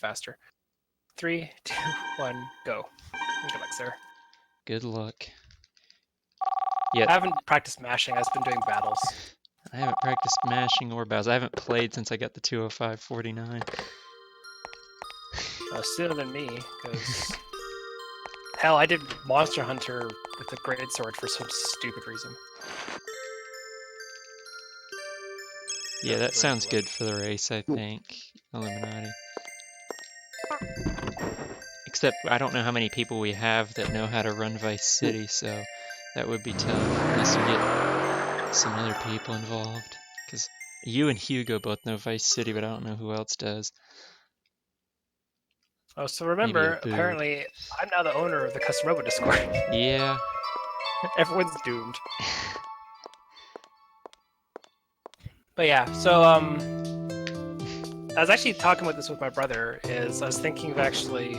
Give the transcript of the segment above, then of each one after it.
faster. 3, 2, 1, go. Good luck, sir. Good luck. Yeah. I haven't practiced mashing. I've been doing battles. I haven't practiced mashing or battles. I haven't played since I got the 205-49. Sooner than me, because hell, I did Monster Hunter with the Great Sword for some stupid reason. Yeah, that sounds good for the race, I think. Illuminati. Except I don't know how many people we have that know how to run Vice City, so that would be tough unless you get some other people involved. Because you and Hugo both know Vice City, but I don't know who else does. Oh, so remember, apparently, I'm now the owner of the Custom Robo Discord. Yeah. Everyone's doomed. But yeah, so I was actually talking about this with my brother. I was thinking of actually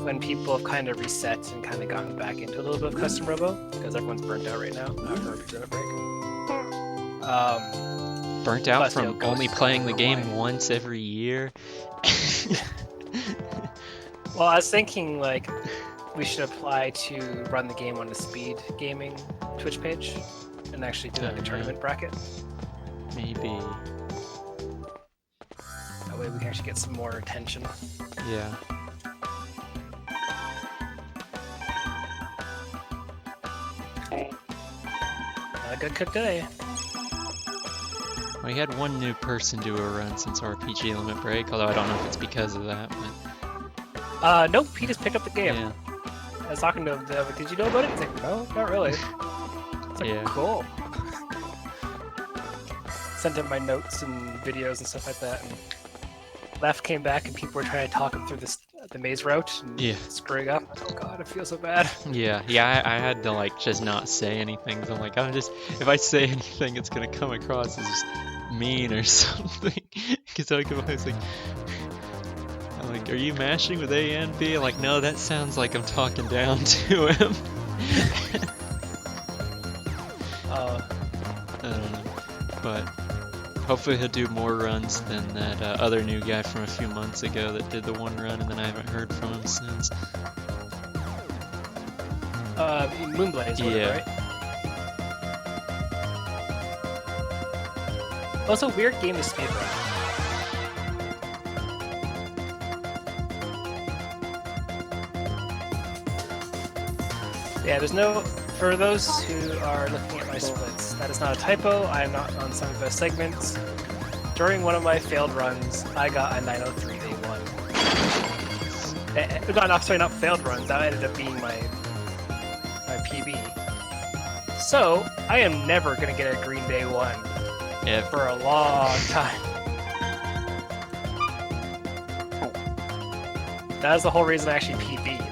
when people have kind of reset and kind of gotten back into a little bit of Custom Robo, because everyone's burnt out right now after a pandemic break. Burnt out from only playing the game once every year. Well, I was thinking like we should apply to run the game on the Speed Gaming Twitch page and actually do like a tournament bracket. Maybe. That way we can actually get some more attention. Yeah. Not a good cook today. We had one new person do a run since RPG Limit Break, although I don't know if it's because of that. But... nope, he just picked up the game. Yeah. I was talking to him, like, did you know about it? He's like, no, not really. It's like, yeah. Cool. Sent him my notes and videos and stuff like that. And left, came back, and people were trying to talk him through the maze route and screwing up. Oh god, I feel so bad. Yeah, I had to like just not say anything. So I'm like, if I say anything, it's gonna come across as just mean or something. Because I was like, I'm like, are you mashing with A and B? I'm like, no, that sounds like I'm talking down to him. I don't know, but hopefully he'll do more runs than that other new guy from a few months ago that did the one run, and then I haven't heard from him since. Moonblaze, right? Also, weird game to speedrun. Yeah, there's no... For those who are looking at my splits, that is not a typo. I am not on some of those segments. During one of my failed runs, I got a 903 day one. Not failed runs. That ended up being my PB. So I am never gonna get a green day one for a long time. That is the whole reason I actually PB'd.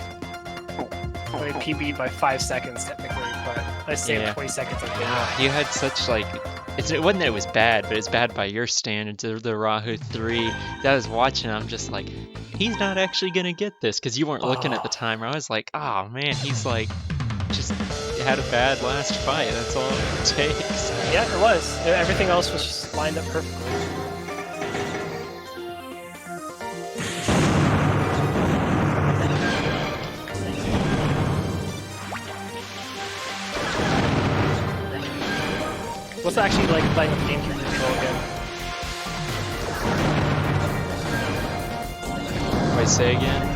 I PB'd by 5 seconds technically, but I saved 20 seconds of it. You had such like, it wasn't that it was bad, but it's bad by your standards. The Rahu 3 that I was watching, I'm just like, he's not actually gonna get this, because you weren't looking at the timer. I was like, oh man, he's like, just had a bad last fight. That's all it takes. Yeah, it was. Everything else was just lined up perfectly. What's it actually like playing with GameCube control again? Wait, say again?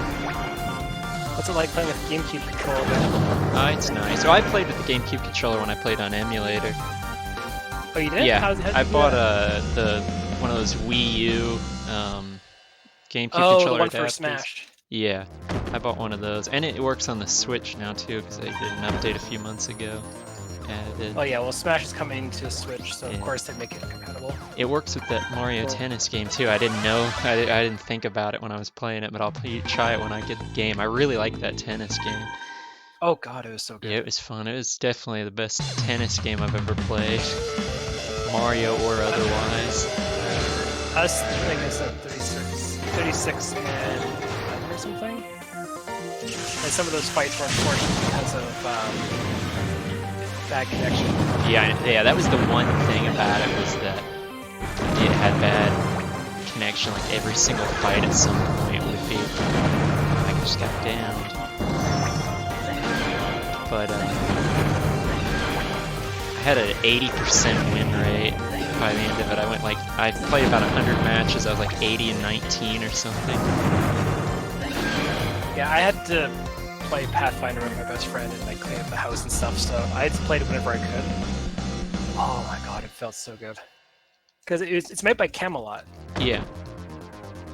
What's it like playing with GameCube control again? It's nice. So I played with the GameCube controller when I played on emulator. Oh, you did? Yeah, I bought one of those Wii U GameCube controller the one adapters. for Smash. Yeah, I bought one of those, and it works on the Switch now too, because they did an update a few months ago. Oh yeah, well Smash is coming to Switch, so of course they make it compatible. It works with that Mario Tennis game too. I didn't know, I didn't think about it when I was playing it, but I'll try it when I get the game. I really like that tennis game. Oh god, it was so good. Yeah, it was fun. It was definitely the best tennis game I've ever played. Mario or otherwise. I think I said 36 and or something. And some of those fights were unfortunate because of bad connection. Yeah, that was the one thing about it, was that it had bad connection. Like every single fight at some point would Just got downed. But I had an 80% win rate by the end of it. I played about 100 matches. I was like 80 and 19 or something. Yeah, I had to play Pathfinder with my best friend and like clean up the house and stuff, so I just played it whenever I could. Oh my god, it felt so good. Because it's made by Camelot. Yeah.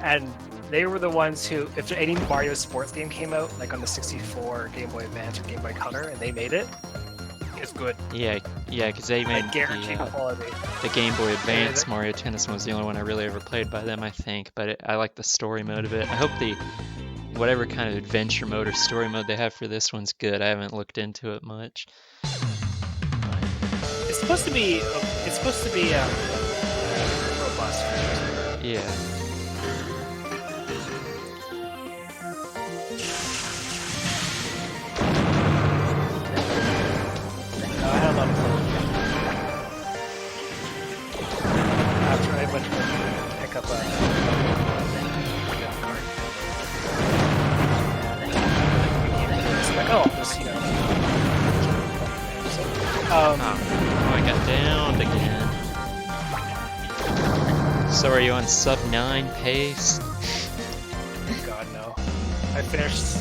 And they were the ones who, if any Mario sports game came out, like on the 64, Game Boy Advance, or Game Boy Color, and they made it, it's good. Yeah, because they made I guarantee the quality. The Game Boy Advance Mario Tennis was the only one I really ever played by them, I think. But I like the story mode of it. I hope whatever kind of adventure mode or story mode they have for this one's good. I haven't looked into it much. It's supposed to be robust. Yeah. I had a lot of fun. After I went to pick up a card. It's like, oh, this, I got downed again. So are you on sub 9 pace? God, no. I finished,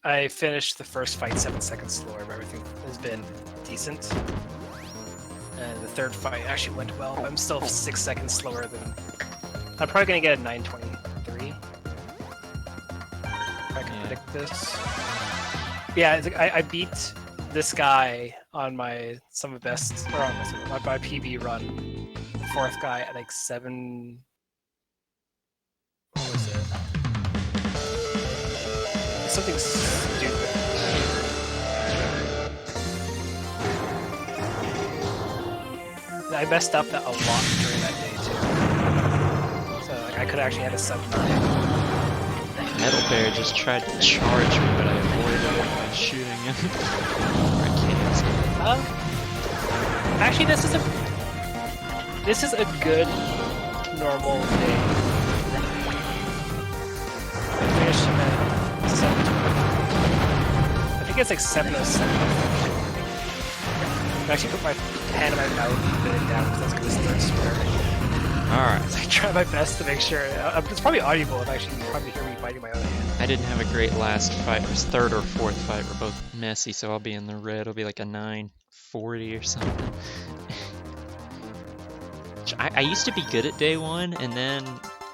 I finished the first fight 7 seconds slower, but everything has been decent. And the third fight actually went well, but I'm still 6 seconds slower than... I'm probably gonna get a 923. If I can predict this. Yeah, I beat this guy on my my PB run. The fourth guy at like 7... What was it? Something stupid. I messed up that a lot during that day too. So like, I could actually had a sub 9. Metal Bear just tried to charge me, but I avoided it by shooting him. Actually, this is a good normal day. I finished him at 7:20. I think it's like 7:07. I actually put my hand in my mouth and put it down because that's because it's third swear. Alright. So I try my best to make sure. It's probably audible if actually you probably hear me biting my own hand. I didn't have a great last fight. It was third or fourth fight. We're both messy, so I'll be in the red. It'll be like a 940 or something. I used to be good at day one, and then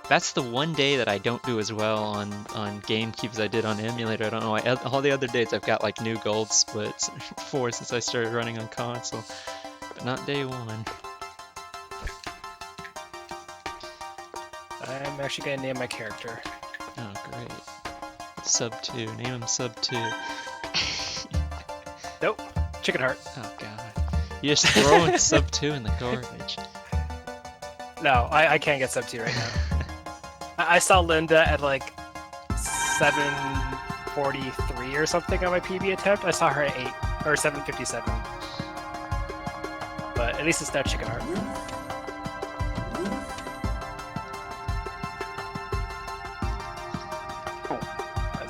that's the one day that I don't do as well on GameCube as I did on emulator. I don't know why. All the other days I've got like new gold splits for since I started running on console, but not day one. I'm actually gonna name my character. Oh, great. Sub 2. Name him Sub 2. Nope. Chicken Heart. Oh, God. You're just throwing Sub 2 in the garbage. No, I can't get sub 2 right now. I saw Linda at like 7:43 or something on my PB attempt. I saw her at 8 or 7:57. But at least it's not Chicken Heart.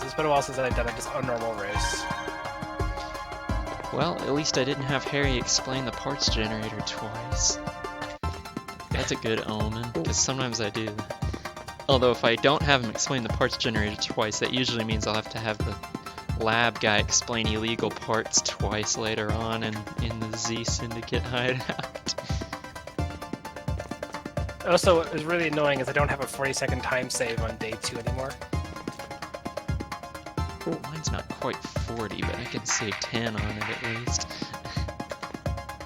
It's been a while since I've done a normal race. Well, at least I didn't have Harry explain the parts generator twice. That's a good omen, because sometimes I do. Although if I don't have him explain the parts generator twice, that usually means I'll have to have the lab guy explain illegal parts twice later on in the Z Syndicate hideout. Also, what is really annoying is I don't have a 40-second time save on day 2 anymore. Mine's not quite 40, but I can save 10 on it at least.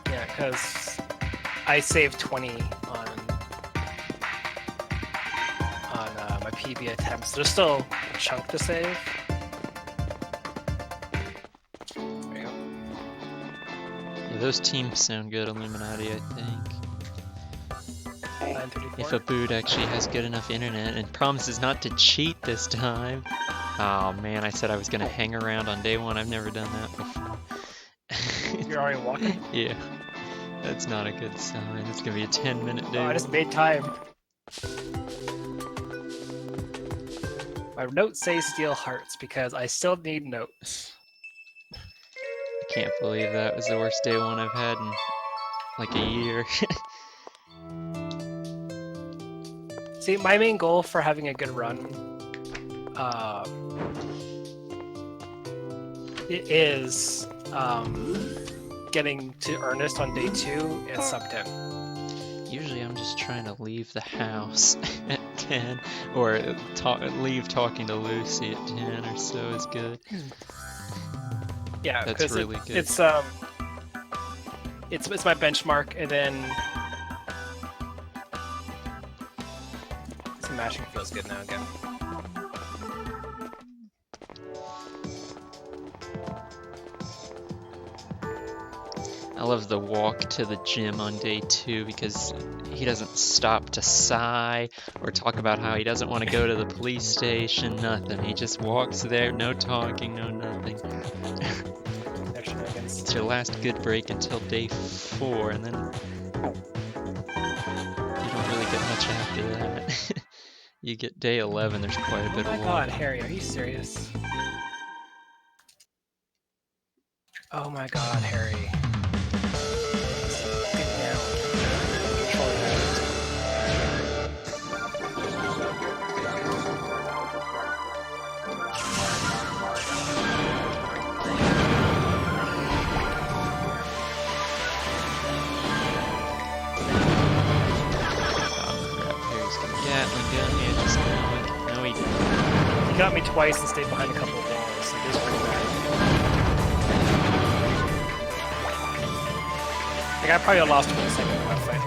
Yeah, because I saved 20 on my PB attempts. There's still a chunk to save. There you go. Yeah, those teams sound good, Illuminati, I think. 9:34. If a boot actually has good enough internet and promises not to cheat this time. Oh man, I said I was gonna hang around on day 1. I've never done that before. You're already walking? Yeah. That's not a good sign. It's gonna be a 10-minute day. Oh, I just made time. My notes say steel hearts because I still need notes. I can't believe that was the worst day one I've had in like a year. See, my main goal for having a good run it is getting to Earnest on day 2 and sub 10. Usually I'm just trying to leave the house at 10, or leave talking to Lucy at 10 or so is good. Yeah, that's really good. It's my benchmark, and then some mashing feels good now again. I love the walk to the gym on day 2 because he doesn't stop to sigh or talk about how he doesn't want to go to the police station, nothing. He just walks there, no talking, no nothing. It's your last good break until day 4, and then you don't really get much after that. You get day 11, there's quite a bit of walk. Oh my god, Harry, are you serious? Oh my god, Harry. Get down. Control your hands. Harry's gonna Gatling gun here, just going. No, he didn't. He got me twice and stayed behind a couple of walls, so this is pretty bad. Like, I probably lost him in a second in that fight.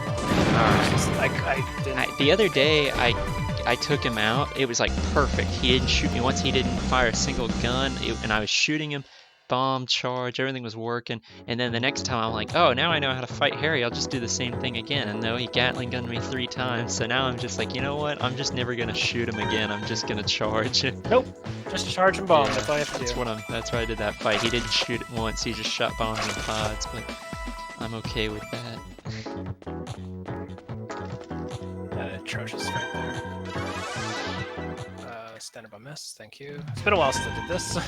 I didn't. The other day, I took him out. It was like perfect. He didn't shoot me once. He didn't fire a single gun, and I was shooting him. Bomb charge, everything was working. And then the next time I'm like, oh, now I know how to fight Harry. I'll just do the same thing again. And though he Gatling gunned me 3 times, so now I'm just like, you know what? I'm just never gonna shoot him again. I'm just gonna charge. Nope, just charge and bomb. That's all I have to do. That's why I did that fight. He didn't shoot it once. He just shot bombs and pods, but I'm okay with that. Atrocious right there. Standard by miss, thank you. It's been a while since I did this.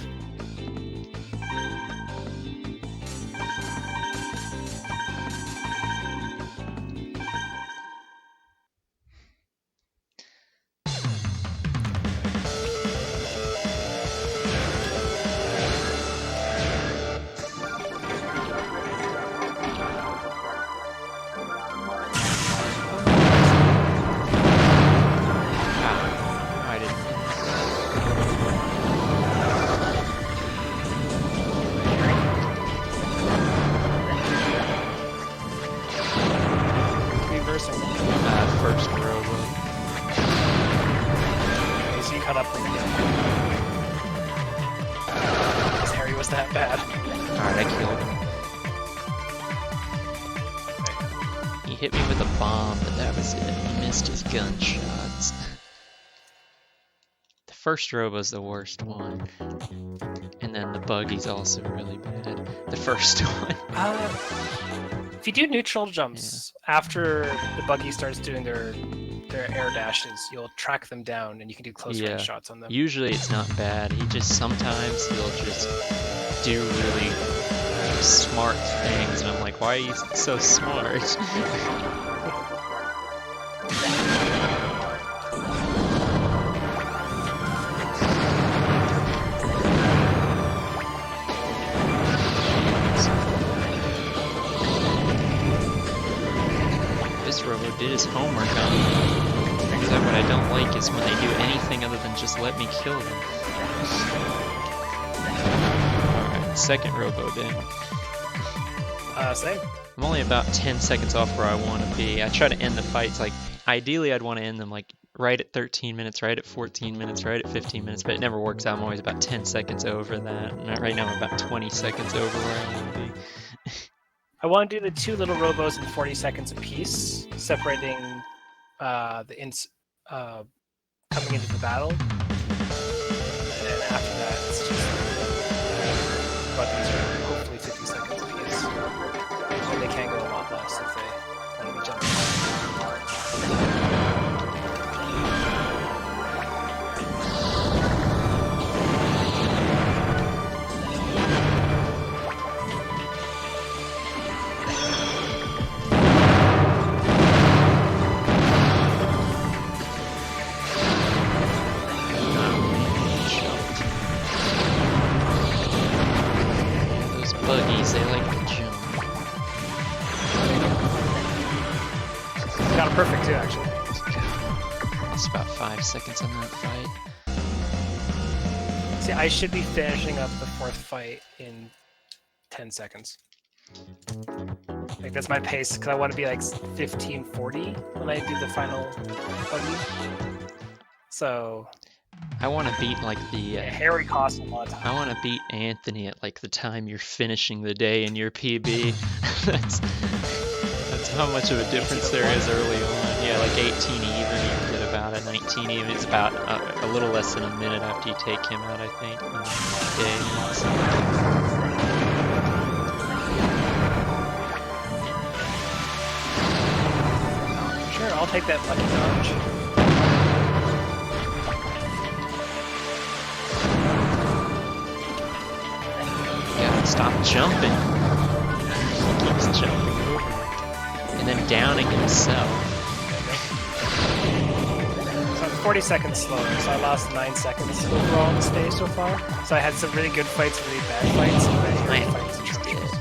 First Robo. Okay, so you caught up with me. Because Harry was that bad. Alright, I killed him. He hit me with a bomb, but that was it. He missed his gunshots. The first Robo's the worst one. And then the buggy's also really bad. The first one. If you do neutral jumps after the buggy starts doing their air dashes, you'll track them down and you can do close range shots on them. Usually it's not bad. Sometimes he'll just do really smart things, and I'm like, why are you so smart? Robo did his homework on me. Except what I don't like is when they do anything other than just let me kill them. Alright, second Robo down. Same. I'm only about 10 seconds off where I want to be. I try to end the fights, like, ideally I'd want to end them like right at 13 minutes, right at 14 minutes, right at 15 minutes, but it never works out. I'm always about 10 seconds over that. And right now I'm about 20 seconds over where I want to be. I want to do the 2 little Robos in 40 seconds apiece, separating coming into the battle. And then after that, it's just buggies are hopefully 50 seconds apiece. And they can go a lot less if they want to be jumping. lost about 5 seconds on that fight. See, I should be finishing up the 4th fight in 10 seconds. Like, that's my pace, because I want to be like 15:40 when I do the final buggy. So... I want to beat like the... yeah, Harry costs a lot of time. I want to beat Anthony at like the time you're finishing the day in your PB. That's how much of a difference there is early on. Yeah, like 18 even, you get about a 19 even. It's about a little less than a minute after you take him out, I think. Days. Sure, I'll take that lucky dodge. Yeah, stop jumping. He keeps jumping over. And then downing himself. So I'm 40 seconds slower, so I lost 9 seconds overall in this day so far. So I had some really good fights, really bad fights, and then Harry fight was atrocious.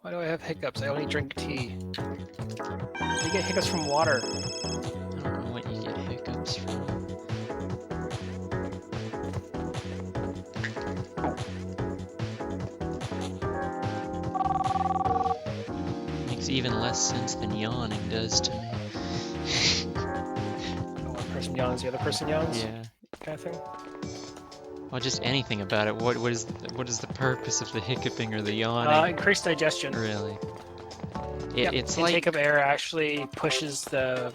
Why do I have hiccups? I only drink tea. You get hiccups from water. I don't know what you get hiccups from. Makes even less sense than yawning does to me. One person yawns, the other person yawns? Yeah. Kind of thing? Well, just anything about it. What is the purpose of the hiccuping or the yawning? Increased digestion. Really? Yep. It's Intake like of air actually pushes your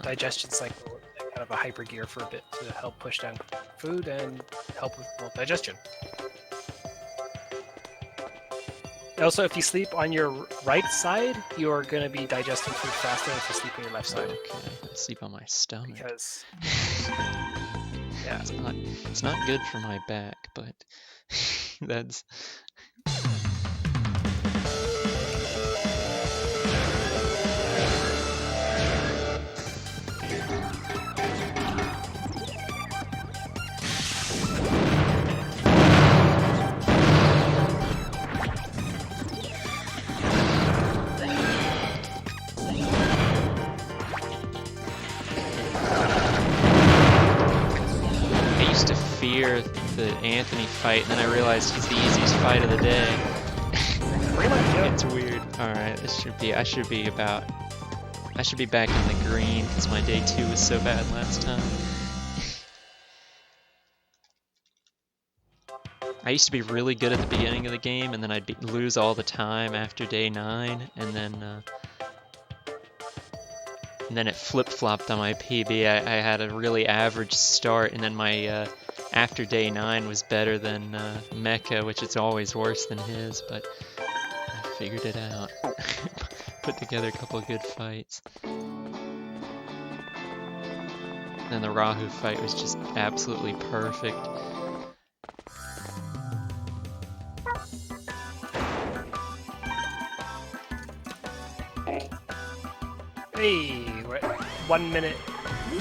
digestion cycle in kind of a hyper gear for a bit to help push down food and help with digestion. Also, if you sleep on your right side, you're going to be digesting food faster than if you sleep on your left side. okay, I sleep on my stomach. Because yeah, It's not good for my back, but that's... fear the Anthony fight, and then I realized he's the easiest fight of the day. It's weird. Alright, I should be back in the green because my day 2 was so bad last time. I used to be really good at the beginning of the game, and then I'd lose all the time after day 9, and then it flip-flopped on my PB. I had a really average start, and then my after day 9 was better than Mecha, which is always worse than his, but I figured it out. Put together a couple of good fights. Then the Rahu fight was just absolutely perfect. Hey, we're 1 minute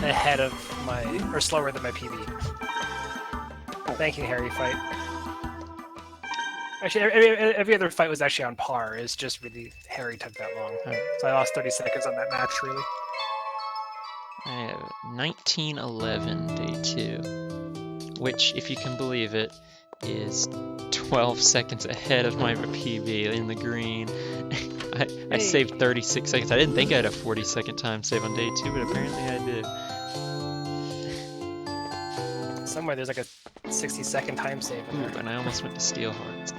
ahead of or slower than my PB. Thank you, Harry fight. Actually, every other fight was actually on par. It's just really Harry took that long. So I lost 30 seconds on that match, really. I have 1911 day 2, which, if you can believe it, is 12 seconds ahead of my PB in the green. I saved 36 seconds. I didn't think I had a 40-second time save on day 2, but apparently I did. Somewhere there's like a 60-second time save in there. And I almost went to Steel Hearts.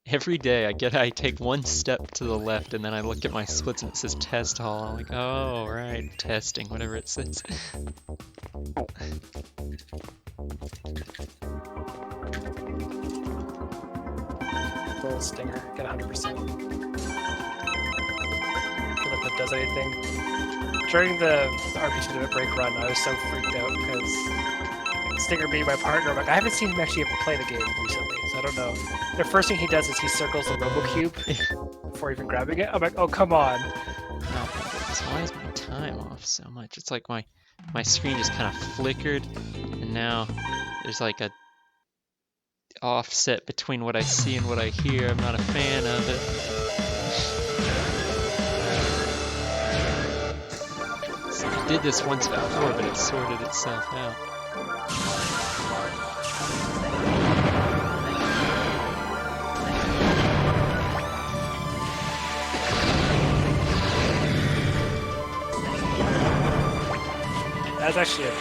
Every day I take one step to the left, and then I look at my splits and it says test hall. I'm like, oh, right, testing, whatever it says. Little stinger, get 100%. If that does anything. During the RPG Limit Break run, I was so freaked out because Stinger being my partner, I'm like, I haven't seen him actually ever play the game recently, so I don't know. The first thing he does is he circles the Robo Cube before even grabbing it. I'm like, oh, come on. Oh my goodness, why is my time off so much? It's like my screen just kind of flickered, and now there's like a offset between what I see and what I hear. I'm not a fan of it. So I did this once before, but it sorted itself out. That's actually it.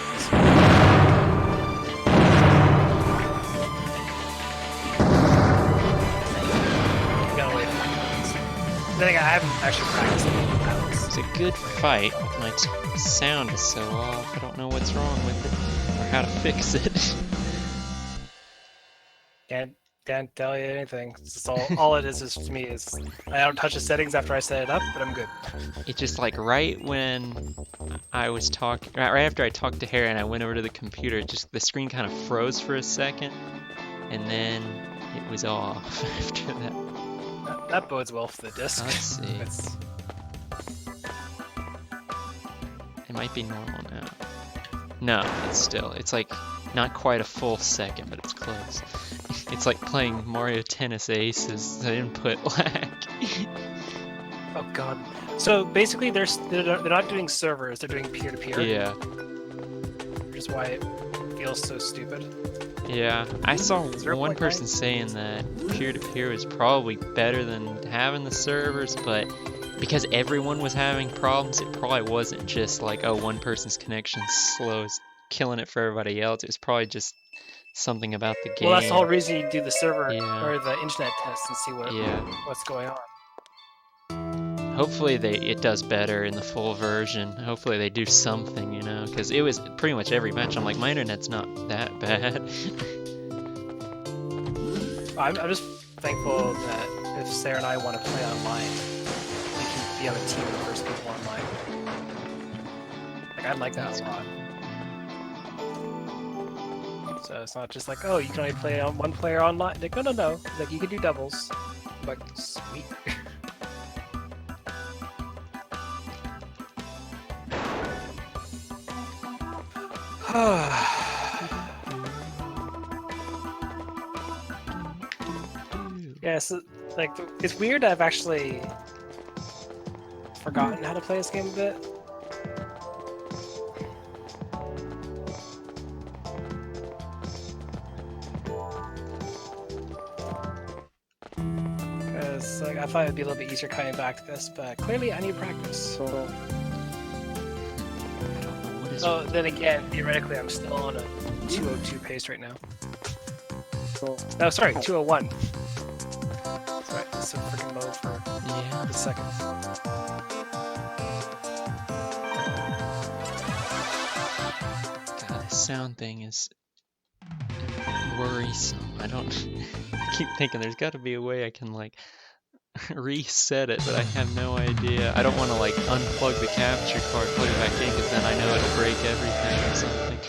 Gotta wait for it. Then again, I haven't actually practiced the battles. It's a good fight. My sound is so off. I don't know what's wrong with it or how to fix it. Can't tell you anything. It's all it is to me is I don't touch the settings after I set it up, but I'm good. It just like right when I was talking, right after I talked to Harry and I went over to the computer, just the screen kind of froze for a second, and then it was off after that. That bodes well for the disc. Let's see. It might be normal now. No, it's like not quite a full second, but it's close. It's like playing Mario Tennis Aces, the input lag. Oh god. So basically they're not doing servers, they're doing peer-to-peer. Yeah. Which is why it feels so stupid. Yeah, I saw one person saying that peer-to-peer was probably better than having the servers, but because everyone was having problems, it probably wasn't just like, oh, one person's connection slow is killing it for everybody else. It was probably just something about the game. Well, that's the whole reason you do the server Yeah. or the internet test and see what's going on. Hopefully it does better in the full version. Hopefully they do something, you know, because it was pretty much every match. I'm like, my internet's not that bad. I'm just thankful that if Sarah and I want to play online, we can be on a team of the first people online. Like, I like that a lot. So it's not just like, oh, you can only play on one player online. Like, no. Like, you can do doubles. I'm like, sweet. Yeah, so, like, it's weird I've actually forgotten how to play this game a bit. Because, like, I thought it'd be a little bit easier coming back to this, but clearly I need practice. So... Oh, then again, theoretically, I'm still on a 202 pace right now. No, sorry, 201. Sorry, it's so freaking low for a second. God, this sound thing is worrisome. I keep thinking there's got to be a way I can like reset it, but I have no idea. I don't want to like unplug the capture card, plug it back in, because then I know it'll break everything or something.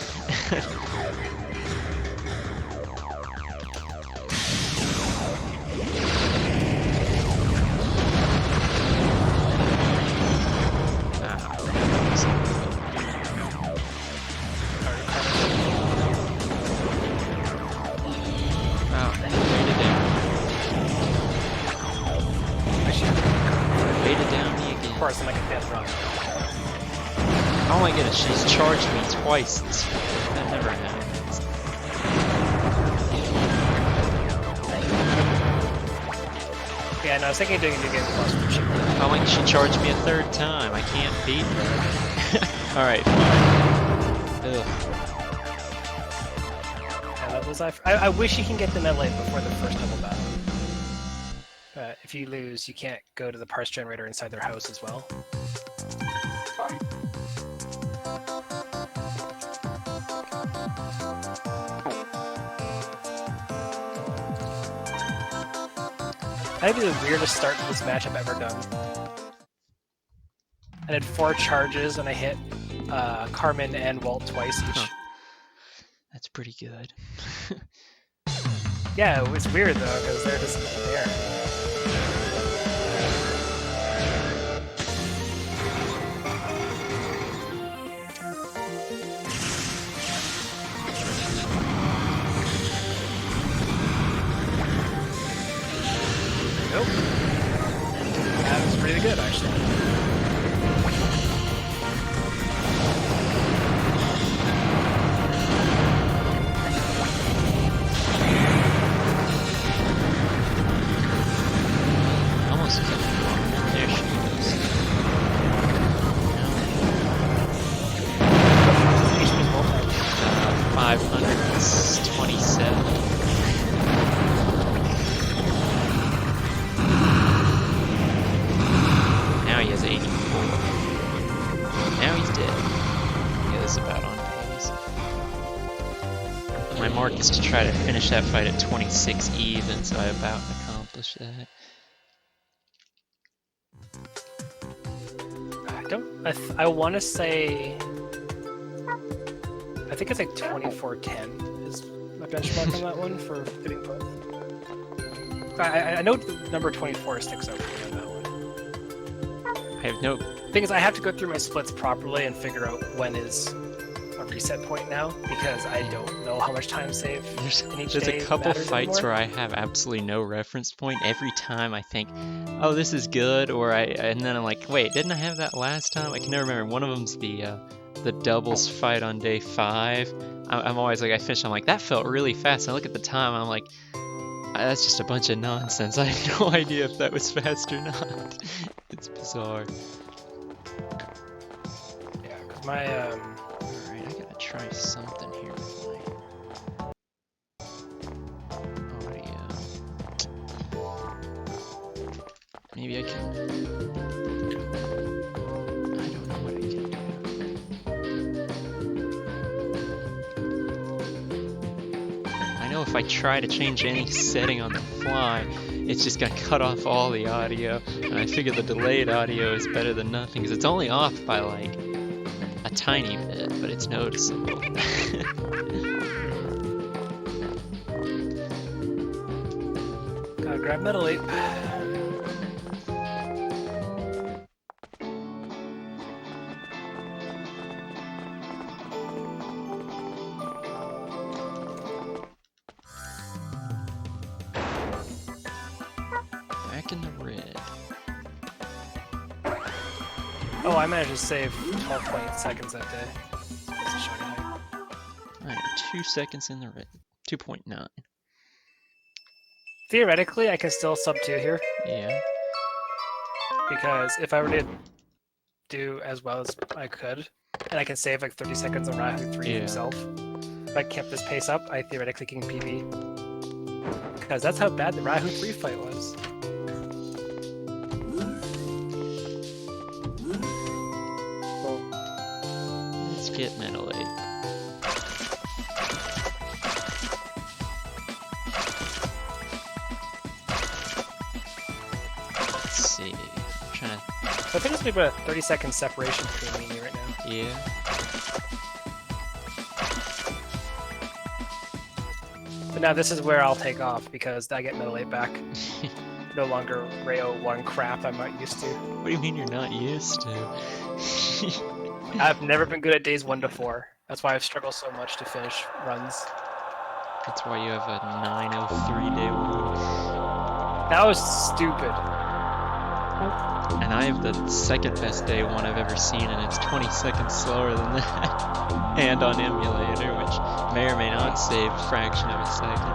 Oh my goodness, she's charged me twice this week. That never happens. Yeah, no, I was thinking of doing a new game plus. Oh, like she charged me a third time. I can't beat her. Alright, fine. Ugh. Yeah, I wish you can get them at like before the first double battle. If you lose, you can't go to the parse generator inside their house as well. That'd be the weirdest start to this match I've ever done. I did 4 charges and I hit Carmen and Walt twice each. Huh. That's pretty good. Yeah, it was weird though, because they're just there. Nope. That was pretty good, actually. Almost killed her. There she goes. HP's multi. 527. Now he has 84. Now he's dead. Yeah, this is about on pace. My mark is to try to finish that fight at 26 even, so I about accomplished that. I want to say. I think it's like 2410 is my benchmark on that one for hitting both. I know the number 24 sticks out for me on that one. I have no. The thing is, I have to go through my splits properly and figure out when is a reset point now, because I don't know how much time save in each There's day a couple matters fights anymore. where I have absolutely no reference point. Every time I think, oh, this is good, and then I'm like, wait, didn't I have that last time? I can never remember. One of them's the doubles fight on day 5. I'm always like, I finish, I'm like, that felt really fast. I look at the time, I'm like, that's just a bunch of nonsense. I have no idea if that was fast or not. It's bizarre. Yeah, because my Alright, I gotta try something here with my audio. Maybe I can. I don't know what I can do. I know if I try to change any setting on the fly, it's just gonna cut off all the audio. And I figure the delayed audio is better than nothing, because it's only off by like a tiny bit, but it's noticeable. gotta grab metal 8. Back in the red. Oh, I managed to save 12.8 seconds that day. That's a shiny height. I am 2 seconds in the red. 2.9. Theoretically, I can still sub 2 here, Yeah. because if I were to do as well as I could, and I can save like 30 seconds on Rahu 3 Yeah. himself, if I kept this pace up, I theoretically can PB. Because that's how bad the Rahu 3 fight was. Let's get metal 8. Let's see. I'm trying to. So I think there's maybe about a 30-second separation between me and you right now. Yeah. But now this is where I'll take off, because I get metal 8 back. No longer Rayo 1 crap I'm not used to. What do you mean you're not used to? I've never been good at days 1 to 4. That's why I've struggled so much to finish runs. That's why you have a 9:03 day 1. That was stupid. And I have the second best day 1 I've ever seen, and it's 20 seconds slower than that. And on emulator, which may or may not save a fraction of a second.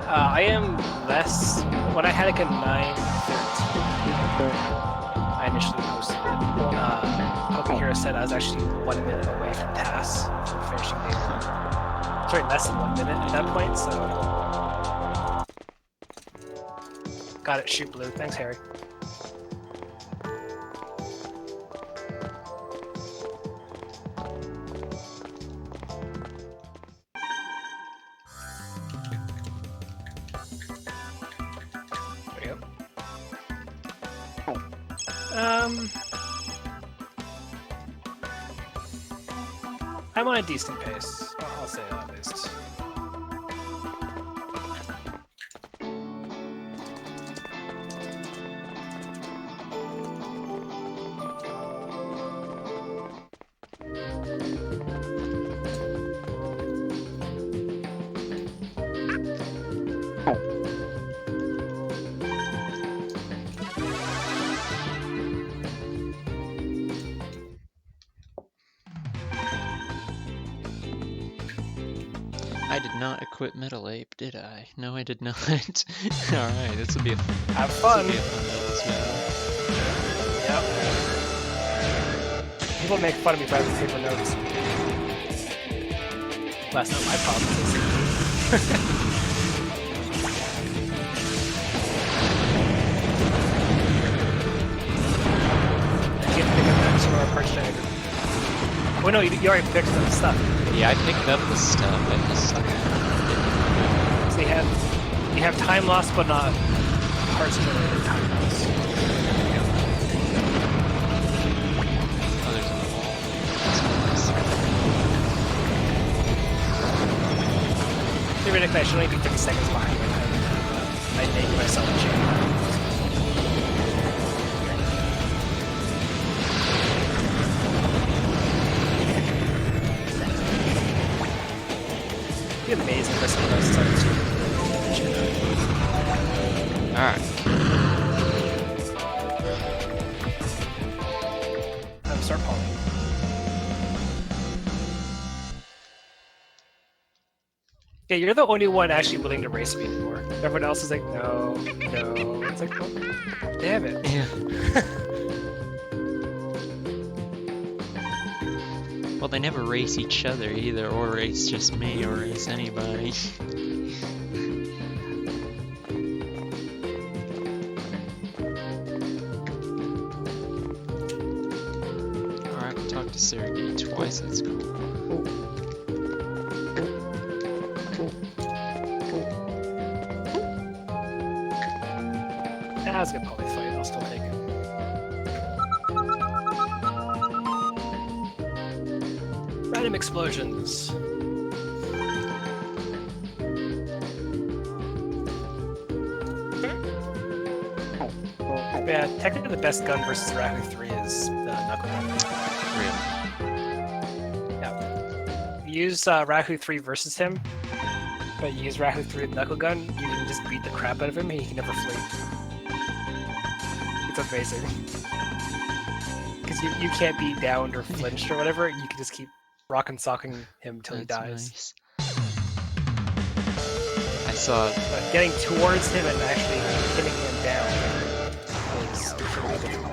I am less. When I had like a 9:13, I initially posted it. Pokehero said I was actually 1 minute away from TAS for finishing day 1. Sorry, less than 1 minute at that point, so. Got it, shoot blue. Thanks, Harry. There we go. I'm on a decent pace. I'll say that at least. not equip Metal Ape, did I? No, I did not. Alright, this will be a Have fun. doubles battle. Yep. People make fun of me for having paper notes. That's not my problem. I can't pick up that tomorrow parched egg. Oh no, you already picked up the stuff. Yeah, I picked up the stuff. I just So you have time loss, but not parts generated time loss. Oh, there's a wall. Theoretically, I should only be 30 seconds behind my time. I make myself a chain. It'd be amazing if someone else started to. Alright. Start calling. Yeah, you're the only one actually willing to race me anymore. Everyone else is like, no, no. It's like, oh, damn it. Yeah. Well, they never race each other either, or race just me, or race anybody. Alright, we'll talk to Sergey twice, that's cool. That was a good poly fight, I'll still take it. Random explosions. Yeah, technically the best gun versus Rahu 3 is the knuckle gun. Really? Yeah. You use Rahu 3 versus him, but you use Rahu 3 with knuckle gun, you can just beat the crap out of him and he can never flee. It's amazing. Because you can't be downed or flinched or whatever, you can just keep rock and socking him till he dies. Nice. I saw But getting towards him and actually hitting him down is really difficult.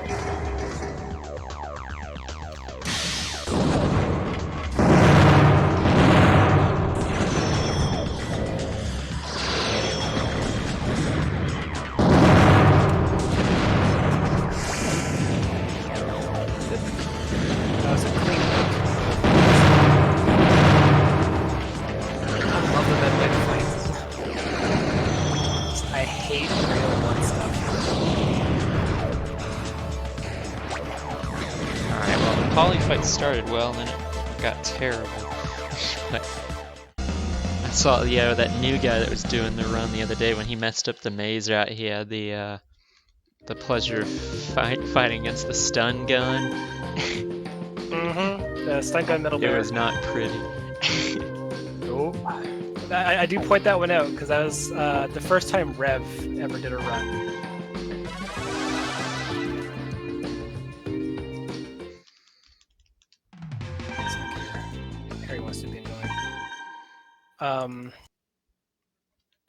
That was a clean look. I love the mid-lane fights. I hate real one stuff. Alright, well, the poly fight started well, and then it got terrible. But I saw, yeah, that new guy that was doing the run the other day when he messed up the maze route. He had the pleasure of fighting against the stun gun. The stun gun metal bear. It was not pretty. Oh. I do point that one out because that was the first time Rev ever did a run. Harry wants to be annoying.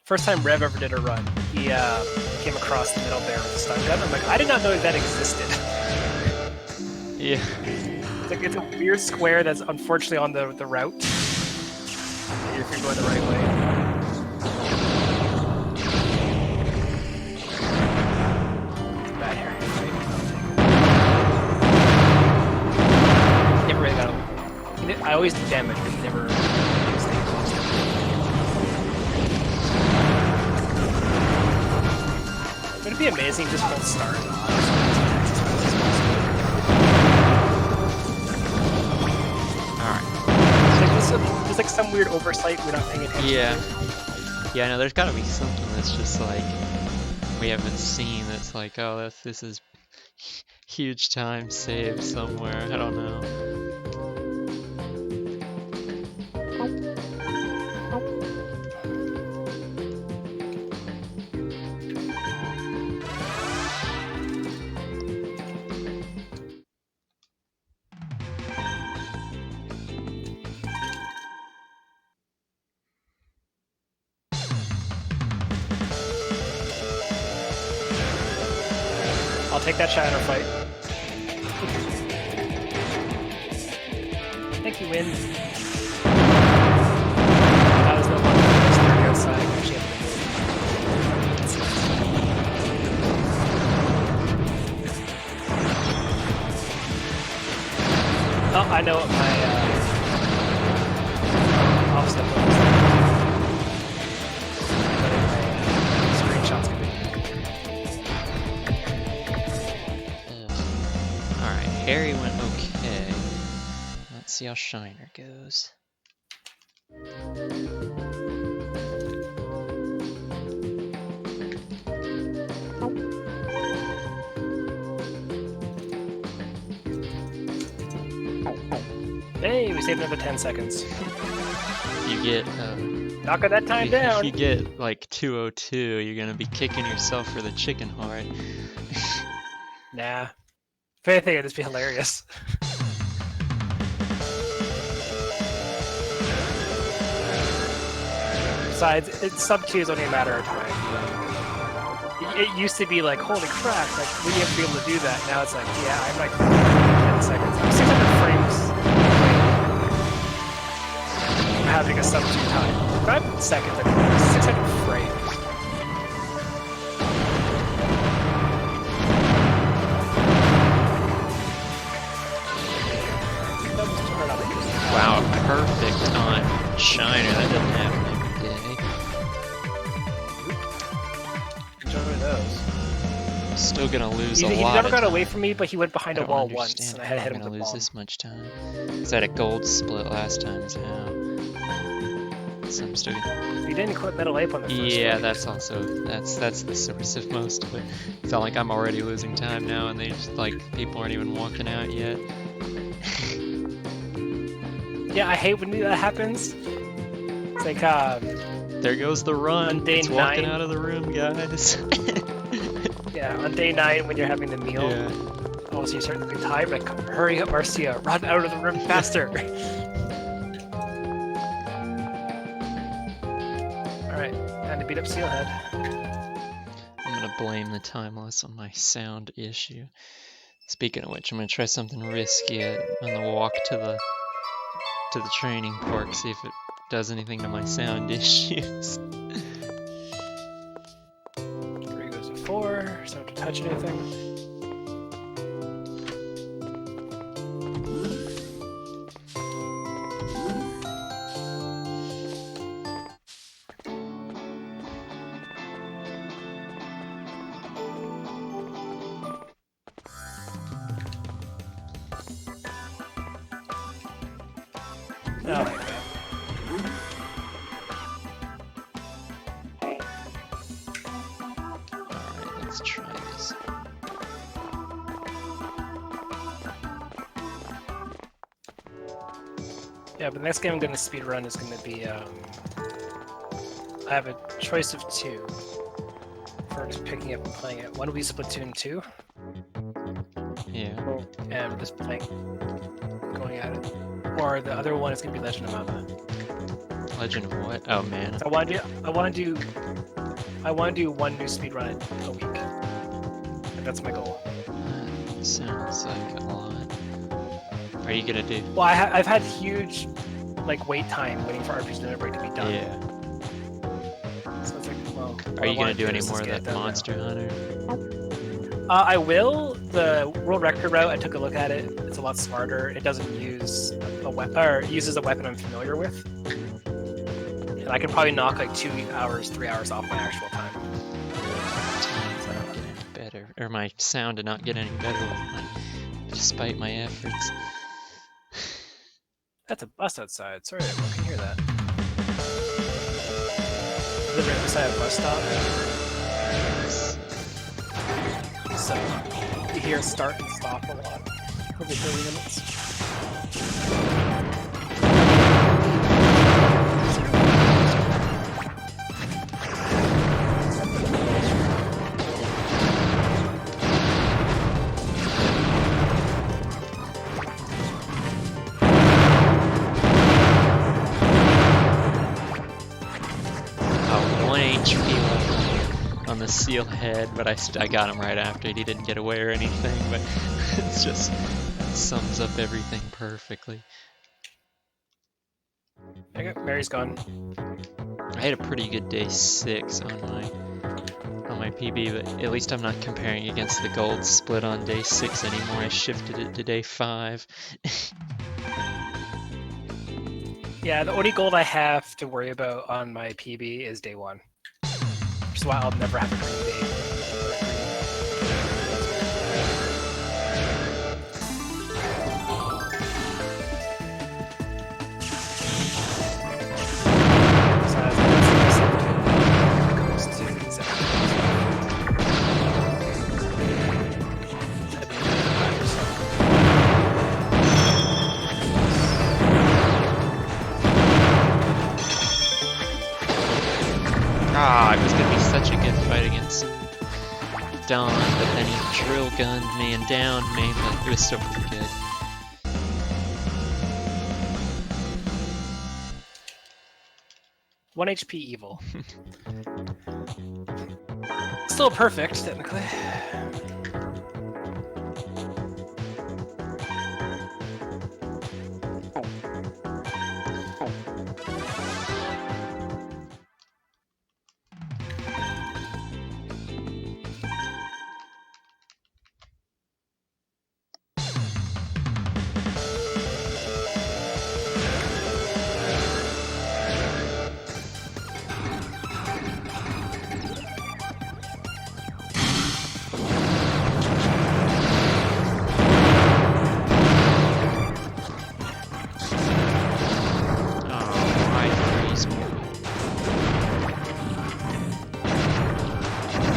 First time Rev ever did a run, he came across the middle bear with a stun gun. I'm like, I did not know that existed. Yeah. It's a weird square that's unfortunately on the route. If you're going the right way. Bad Harry fight. Never really got him. I always did damage, but he never stayed close to me. Would it be amazing if this whole start on? There's like some weird oversight we're not paying attention to. Yeah, no, there's gotta be something that's just like we haven't seen that's like, oh, this is huge time saved somewhere. I don't know. take that Shadow fight. Thank you, Win. That was the one that was 30 outside. She had to move. Oh, I know what my offset was. Screenshots could be. Alright, Harry went okay. Let's see how Shiner goes. Hey, we saved another 10 seconds. You get Knocking that time down. if you get like 202, you're gonna be kicking yourself for the chicken heart. Nah. If anything, it'd just be hilarious. Besides, sub 2 is only a matter of time. It used to be like, holy crap, like, we have to be able to do that. Now it's like, yeah, I'm like 10 seconds. I'm 600 frames. I'm having a sub 2 time. 5 seconds, I mean, 600 frames. Wow, perfect on Shiner. That doesn't happen every day. Enjoy those. Still gonna lose a He lot never of got time. away from me, but he went behind a I don't wall once, understand and I how had to hit I'm him gonna with the lose bomb. this much time. Is that a gold split last time? Is how? So I'm still gonna... He didn't quit Metal Ape on the first Yeah, fight. that's also that's the source of most of it. It's not like I'm already losing time now, and they just like people aren't even walking out yet. Yeah, I hate when that happens. It's like, There goes the run. On day It's walking 9. out of the room, guys. yeah, on day 9 when you're having the meal, Yeah. oh, so you start losing time, like, hurry up, Marcia, run out of the room faster. Alright, time to beat up Steelhead. I'm gonna blame the time loss on my sound issue. Speaking of which, I'm gonna try something risky on the walk to the training park, see if it does anything to my sound issues. 3 goes to 4, so don't have to touch anything. Oh, my God. Alright, let's try this. Yeah, but the next game I'm going to speedrun is going to be, I have a choice of 2 for just picking up and playing it. One will be Splatoon 2, Yeah. and just playing, going at it. Or the other one is going to be Legend of Mana. Legend of what? Oh man. So I want to do one new speedrun a week. And that's my goal. That sounds like a lot. Are you gonna do? Well, I've had huge, like, wait time waiting for RPG Delivery to be done. Yeah. So it's like, well, Are you gonna do any more of that Monster Hunter? I will. The world record route, I took a look at it. It's a lot smarter. It doesn't use a weapon, or it uses a weapon I'm familiar with. And I could probably knock like 2 hours, 3 hours off my actual time. Time's not getting any better, or my sound did not get any better despite my efforts. That's a bus outside. Sorry, everyone can hear that. Live right beside a bus stop. So you hear it start and stop a lot over 30 minutes. on the seal head, but I got him right after it. He didn't get away or anything, but it's just, that sums up everything perfectly. Okay, Mary's gone. I had a pretty good day 6 on my PB, but at least I'm not comparing against the gold split on day 6 anymore. I shifted it to day 5. Yeah, the only gold I have to worry about on my PB is day 1. Which is why I'll never have a green day. So I don't see myself doing that when it comes to these episodes. That'd be really bad for some. Ah, it was gonna be such a good fight against Don, but then he drill gunned me and downed me, but it was still pretty good. One HP evil. Still perfect, technically.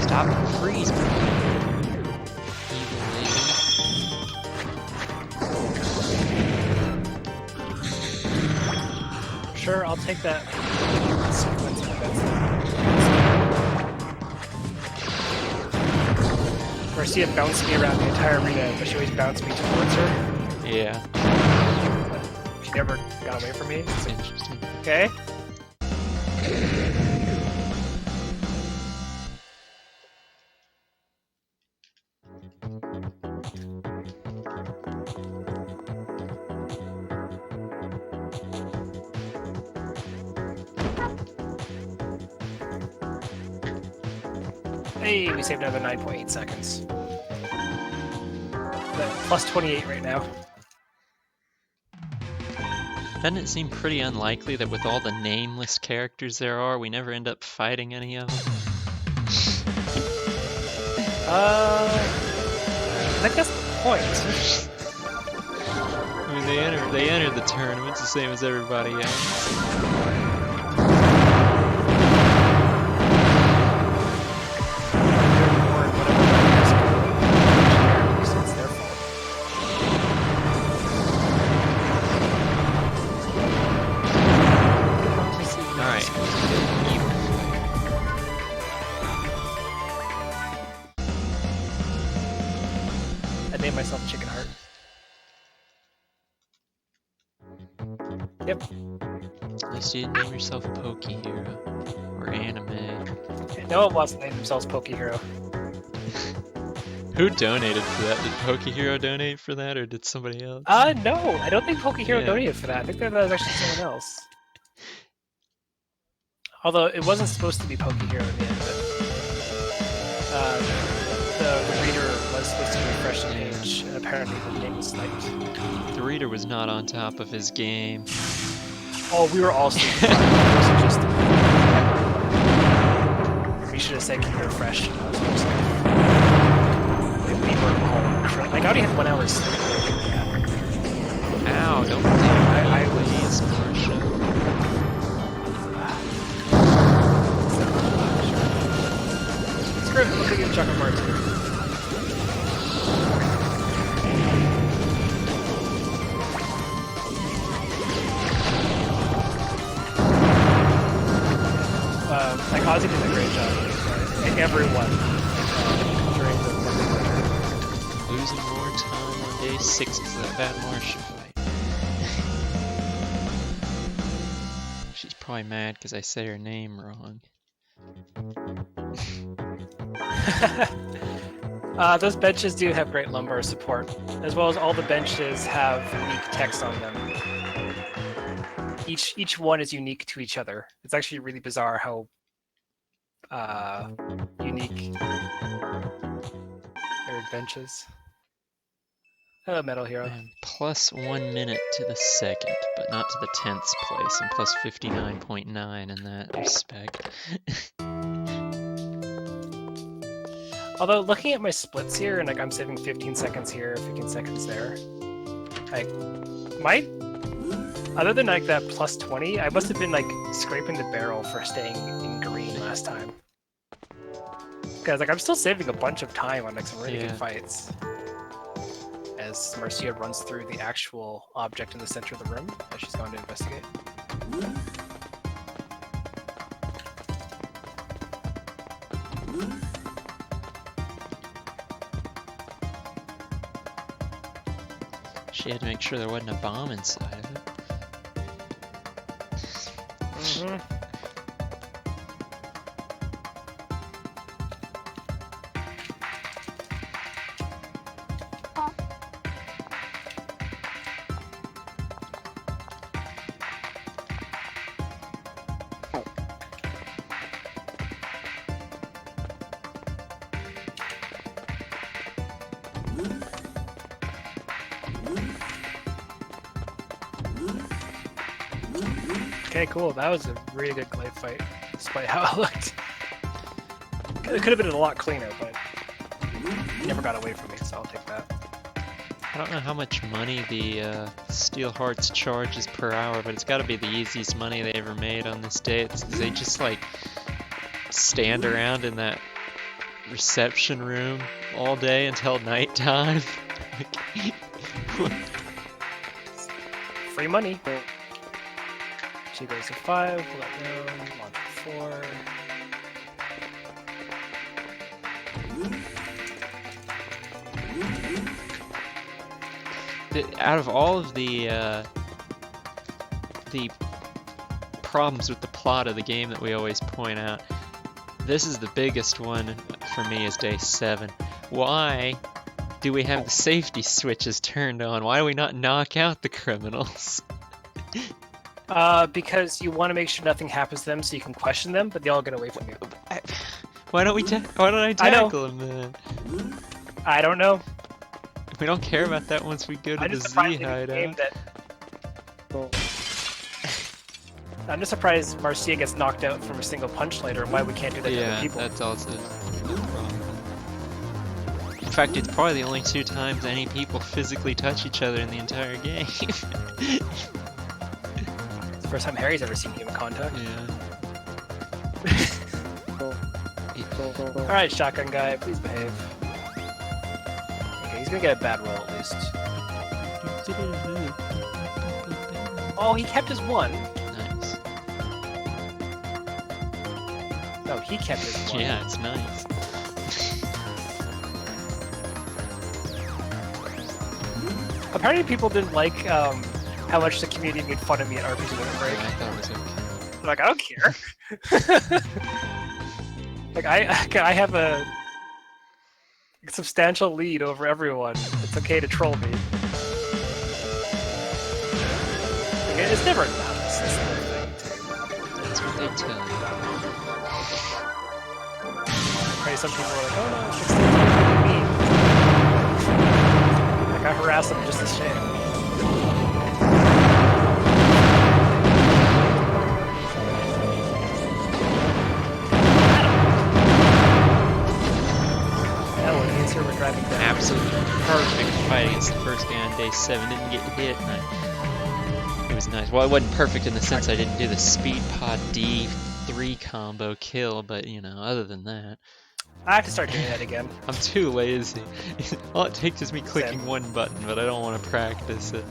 Stop freeze me. Evil lady. Sure, I'll take that sequence of events. Where I see it bounce me around the entire arena, but she always bounced me towards her. Yeah. But she never got away from me. That's interesting. Okay. Hey, we saved another 9.8 seconds. But plus 28 right now. Doesn't it seem pretty unlikely that with all the nameless characters there are, we never end up fighting any of them? I think that's the point. I mean, they enter the tournaments the same as everybody else. I made myself a chicken heart. Yep. At least you didn't name yourself Poke Hero or Anime. No, it wasn't named themselves Poke Hero. Who donated for that? Did Poke Hero donate for that, or did somebody else? No, I don't think Poke Hero Yeah. donated for that. I think that was actually someone else. Although it wasn't supposed to be Poke Hero at the end of it. The reader was supposed to refresh the page, and apparently the game was sniped. The reader was not on top of his game. Oh, we were all super fine. It wasn't just we should have said can you refresh. Like, we were all like I already had 1 hour sleep. Ow, don't think I was screw it, look at you chocolate bars. Like Ozzy did a great job. And everyone during the losing more time on day 6 because of that bad Martian fight. She's probably mad because I said her name wrong. Those benches do have great lumbar support, as well as all the benches have unique text on them. Each one is unique to each other. It's actually really bizarre how unique their benches. Hello, Metal Hero. And plus 1 minute to the second, but not to the 10th place, and plus 59.9 in that respect. Although looking at my splits here, and like I'm saving 15 seconds here, 15 seconds there, like other than like that plus 20, I must have been like scraping the barrel for staying in green last time. Because like I'm still saving a bunch of time on like some really good fights. As Marcia runs through the actual object in the center of the room that she's going to investigate. She had to make sure there wasn't a bomb inside of it. Okay, cool. That was a really good glaive fight, despite how it looked. It could have been a lot cleaner, but he never got away from me, so I'll take that. I don't know how much money the Steel Hearts charges per hour, but it's got to be the easiest money they ever made on this day. They just like stand around in that reception room all day until nighttime. Free money. She goes to 5, pull that down, launch to 4. Out of all of the problems with the plot of the game that we always point out, this is the biggest one for me is day 7. Why do we have the safety switches turned on? Why do we not knock out the criminals? Because you want to make sure nothing happens to them so you can question them, but they all get away from you. Why don't I tackle them then? I don't know. We don't care about that once we go to the Z hideout. I'm just surprised Marcia gets knocked out from a single punch later, and why we can't do that to other people. Yeah, that's also the problem. In fact, it's probably the only 2 times any people physically touch each other in the entire game. It's the first time Harry's ever seen human contact. Yeah. Alright, shotgun guy, please behave. Okay, he's gonna get a bad roll at least. Oh, he kept his 1. Nice. No, he kept his 1. Yeah, it's nice. Apparently people didn't like how much the community made fun of me at RPG Winter Break. I thought it was okay. I'm like, I don't care. Like, I have a substantial lead over everyone. It's okay to troll me. Like, it's never enough. It's this kind of thing. That's what they tell you. Right, some people are like, oh no, it's just me. Like, I harass them just as shame. We're driving down. Absolutely perfect fight against the first guy on day 7. Didn't get hit. And it was nice. Well, it wasn't perfect in the sense I didn't do the speed pod D3 combo kill, but you know, other than that. I have to start doing that again. I'm too lazy. All it takes is me clicking one button, but I don't want to practice it.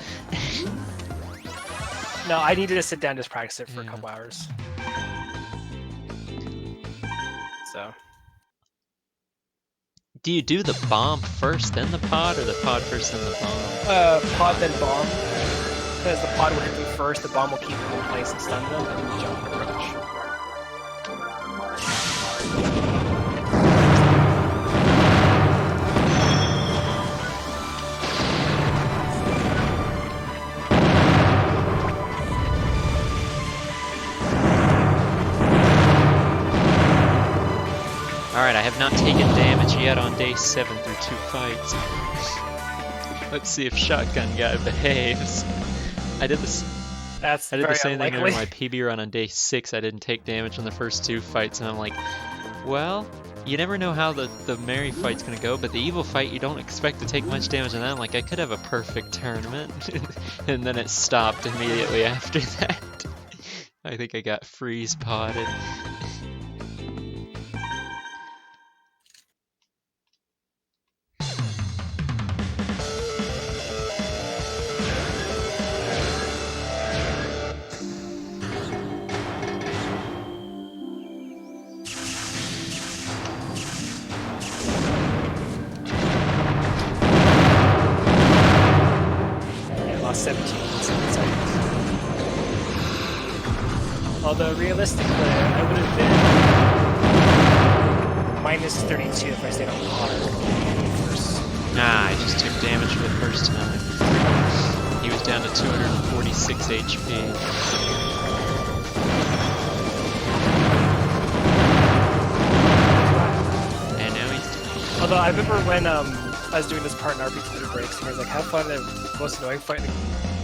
No, I needed to sit down and just practice it for a couple hours. So. Do you do the bomb first, then the pod, or the pod first, then the bomb? Pod then bomb. Because the pod will hit them first, the bomb will keep them in place and stun them, and then jump and approach. Alright, I have not taken damage yet on day 7 through 2 fights. Let's see if Shotgun Guy behaves. I did the very same thing unlikely. during my PB run on day 6. I didn't take damage on the first 2 fights, and I'm like, well, you never know how the Mary fight's gonna go, but the evil fight, you don't expect to take much damage on that. I'm like, I could have a perfect tournament. And then it stopped immediately after that. I think I got freeze potted. Yeah, lost 17 seconds. Although realistically, I would have been minus 32 if I stayed on par first. Nah, I just took damage for the first time. He was down to 246 HP. And now he's... Although I remember when I was doing this part in RPG breaks, and he was like, "Have fun, the most annoying fight in the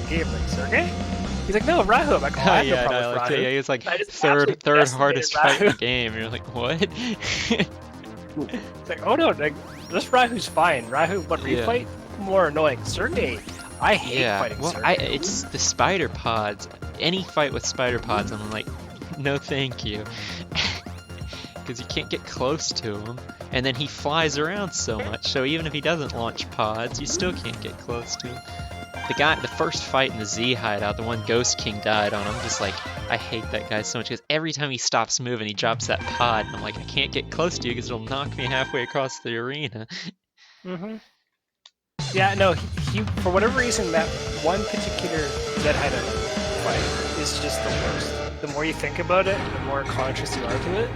game." I'm like, Sergey? He's like, "No, Rahu." I'm like, "Oh, I have no yeah, problem no, with like, Rahu." yeah, he was like I just third absolutely hardest decimated fight in the Rahu. game. You're like, what? It's like, oh no, like, this Rahu's fine. Rahu, but Yeah. refight more annoying. Sergey, I hate Yeah, fighting well, Sergey. it's the spider pods. Any fight with spider pods, I'm like, no thank you. Because you can't get close to him. And then he flies around so much, so even if he doesn't launch pods, you still can't get close to him. The first fight in the Z hideout, the one Ghost King died on, I'm just like, I hate that guy so much, because every time he stops moving, he drops that pod, and I'm like, I can't get close to you because it'll knock me halfway across the arena. Mm-hmm. Yeah, no, he for whatever reason, that one particular Zed hideout fight is just the worst. The more you think about it, the more conscious you are to it,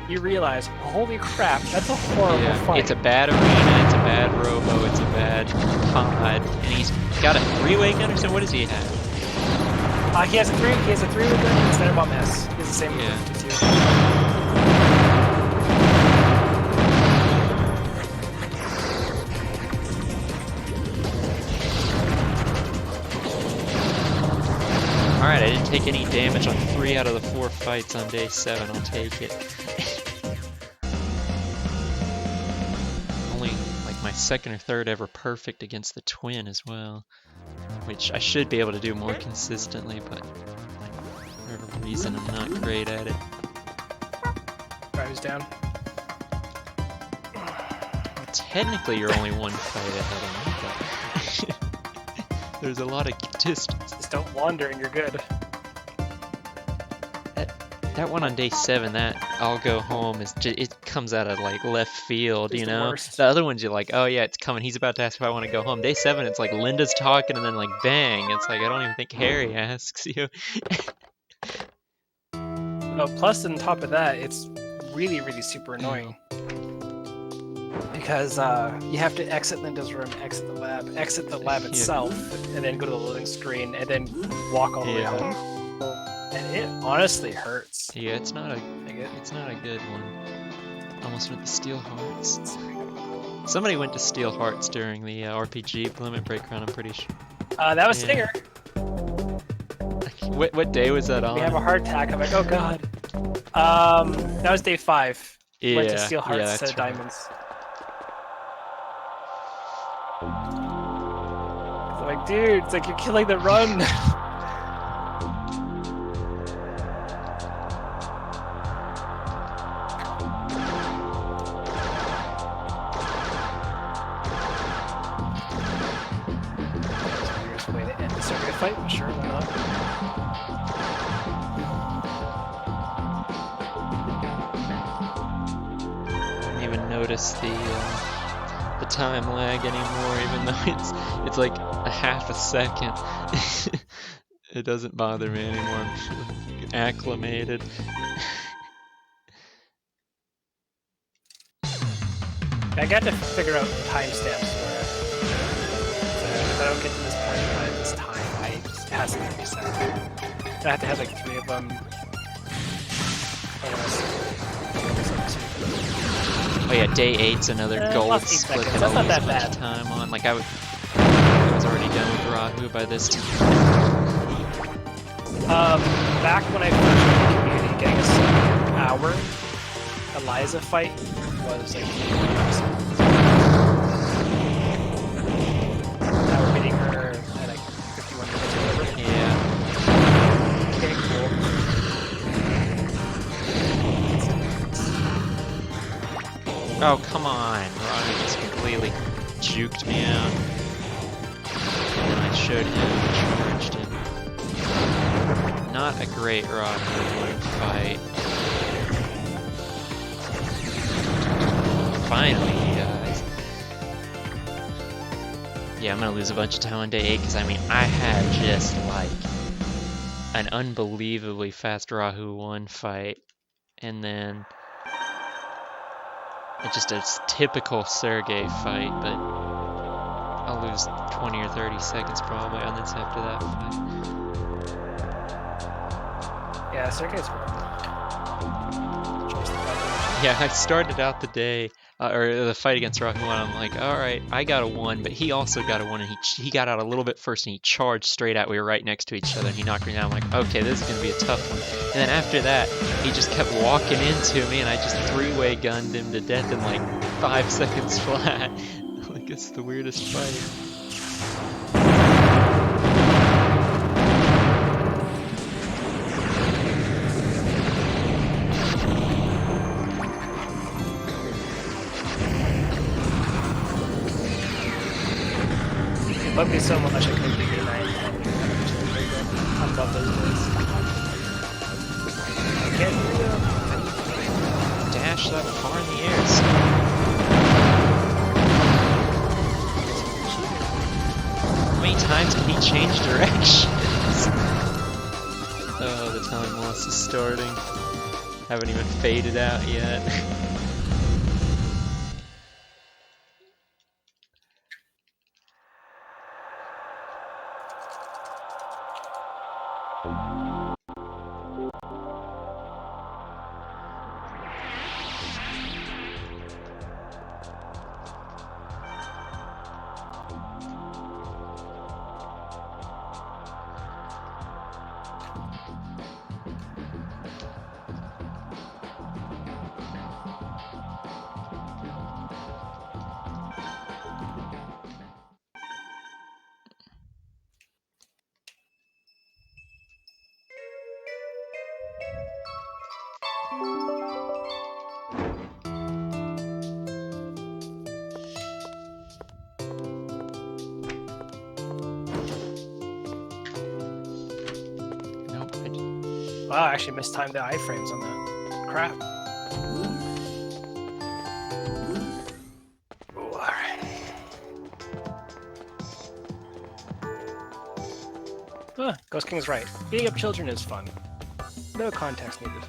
you realize, holy crap, that's a horrible fight. It's a bad arena, it's a bad Robo, it's a bad pod, and he's got a 3-way gun or something. What does he have? He has a three-way gun instead of bomb S. He has the same Yeah. as you. Alright, I didn't take any damage on 3 out of the 4 fights on day 7, I'll take it. Only like my second or third ever perfect against the twin as well. Which I should be able to do more consistently, but for whatever reason I'm not great at it. Rahu's down. Well, technically you're only 1 fight ahead of me, but there's a lot of distance. Just don't wander and you're good. That one on day 7, that I'll go home, it comes out of like left field, It's you the know? worst. The other ones you're like, oh yeah, it's coming, he's about to ask if I want to go home. Day 7, it's like Linda's talking and then like bang, it's like I don't even think Harry asks you. Oh, plus on top of that, it's really, really super annoying. Because you have to exit Linda's room, exit the lab Yeah. itself, and then go to the loading screen, and then walk all the way Yeah. home. And it honestly hurts. Yeah, it's not a Like it, it's not a good one. Almost went to Steel Hearts. Somebody went to Steel Hearts during the RPG Limit Break run, I'm pretty sure. that was Yeah. Stinger. What day was that on? We have a heart attack. I'm like, oh god. That was day 5. Yeah, Went to Steel Hearts yeah, instead that's of right. Diamonds. I'm like, dude, it's like you're killing the run. That's a weird way to end the circuit fight, but sure, why not? I don't even notice the time lag anymore, even though it's like a half a second. It doesn't bother me anymore. I'm acclimated. I got to figure out timestamps where if I don't get to this point by this time, it just has to be reset. I have to have like 3 of them. Oh yeah, day 8's another gold lost 8 split seconds. that I'll That's lose not a that bunch of bad. time on. Like I was already done with Rahu by this time. Back when I first joined the community, getting a hour Eliza fight was like awesome. Now we're beating her at like 51 minutes or whatever. Yeah. Okay, cool. Oh, come on. Rahu just completely juked me out. And then I showed him and charged him. Not a great Rahu fight. Finally, you guys. Yeah, I'm gonna lose a bunch of time on day 8 because I mean, I had just like an unbelievably fast Rahu 1 fight, and then it's just a typical Sergey fight, but I'll lose 20 or 30 seconds probably on this after that fight. Yeah, Sergey's Yeah, I started out the day, or the fight against Rahu 1, I'm like, alright, I got a 1, but he also got a 1, and he got out a little bit first, and he charged straight out. We were right next to each other, and he knocked me down. I'm like, okay, this is going to be a tough one. And then after that, he just kept walking into me, and I just 3-way gunned him to death in like 5 seconds flat. Like, it's the weirdest fight. It bugged me so much I couldn't do game 9. I love those days. I can't do them. Dash that far in the air. How many times can he change directions? Oh, the time loss is starting. Haven't even faded out yet. Nope, I didn't. Wow, I actually mistimed the iframes on that. Crap. Ooh, alright. Ghost King's right. Beating up children is fun. No context needed.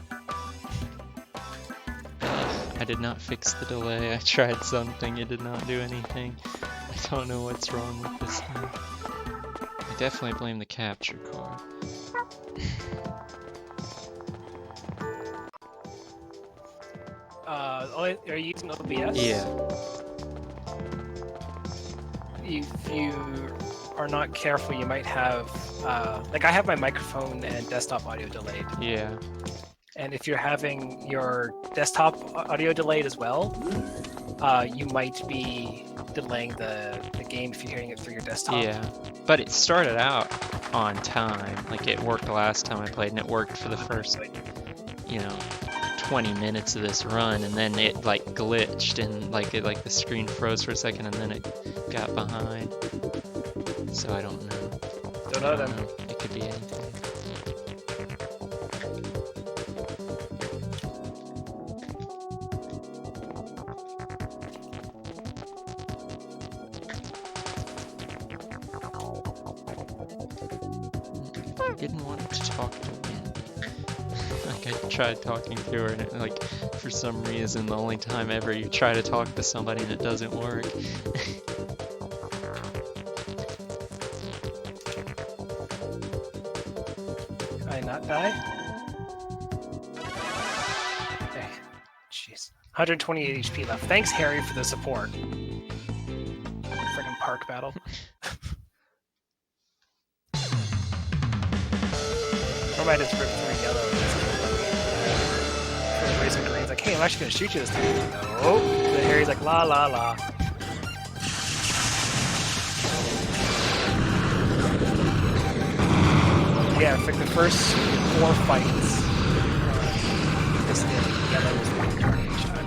I did not fix the delay. I tried something, it did not do anything. I don't know what's wrong with this thing. I definitely blame the capture card. Are you using OBS? Yeah. If you are not careful, you might have, like I have my microphone and desktop audio delayed. Yeah. And if you're having your desktop audio delayed as well, you might be delaying the game if you're hearing it through your desktop. Yeah. But it started out on time. Like it worked last time I played, and it worked for the first, 20 minutes of this run, and then it like glitched and like the screen froze for a second, and then it got behind. So I don't know. Don't know them. It could be anything. I didn't want to talk to Win. Like I tried talking to her, and like for some reason, the only time ever you try to talk to somebody and it doesn't work. Did I not die? Hey, jeez. 128 HP left. Thanks, Harry, for the support. Freaking park battle. Or might just rip through yellow and just kill them. Raise some green's like, hey, I'm actually gonna shoot you this time. No. The Harry's like, la la la. Yeah, it's like the first 4 fights. This yellow was the turn each time.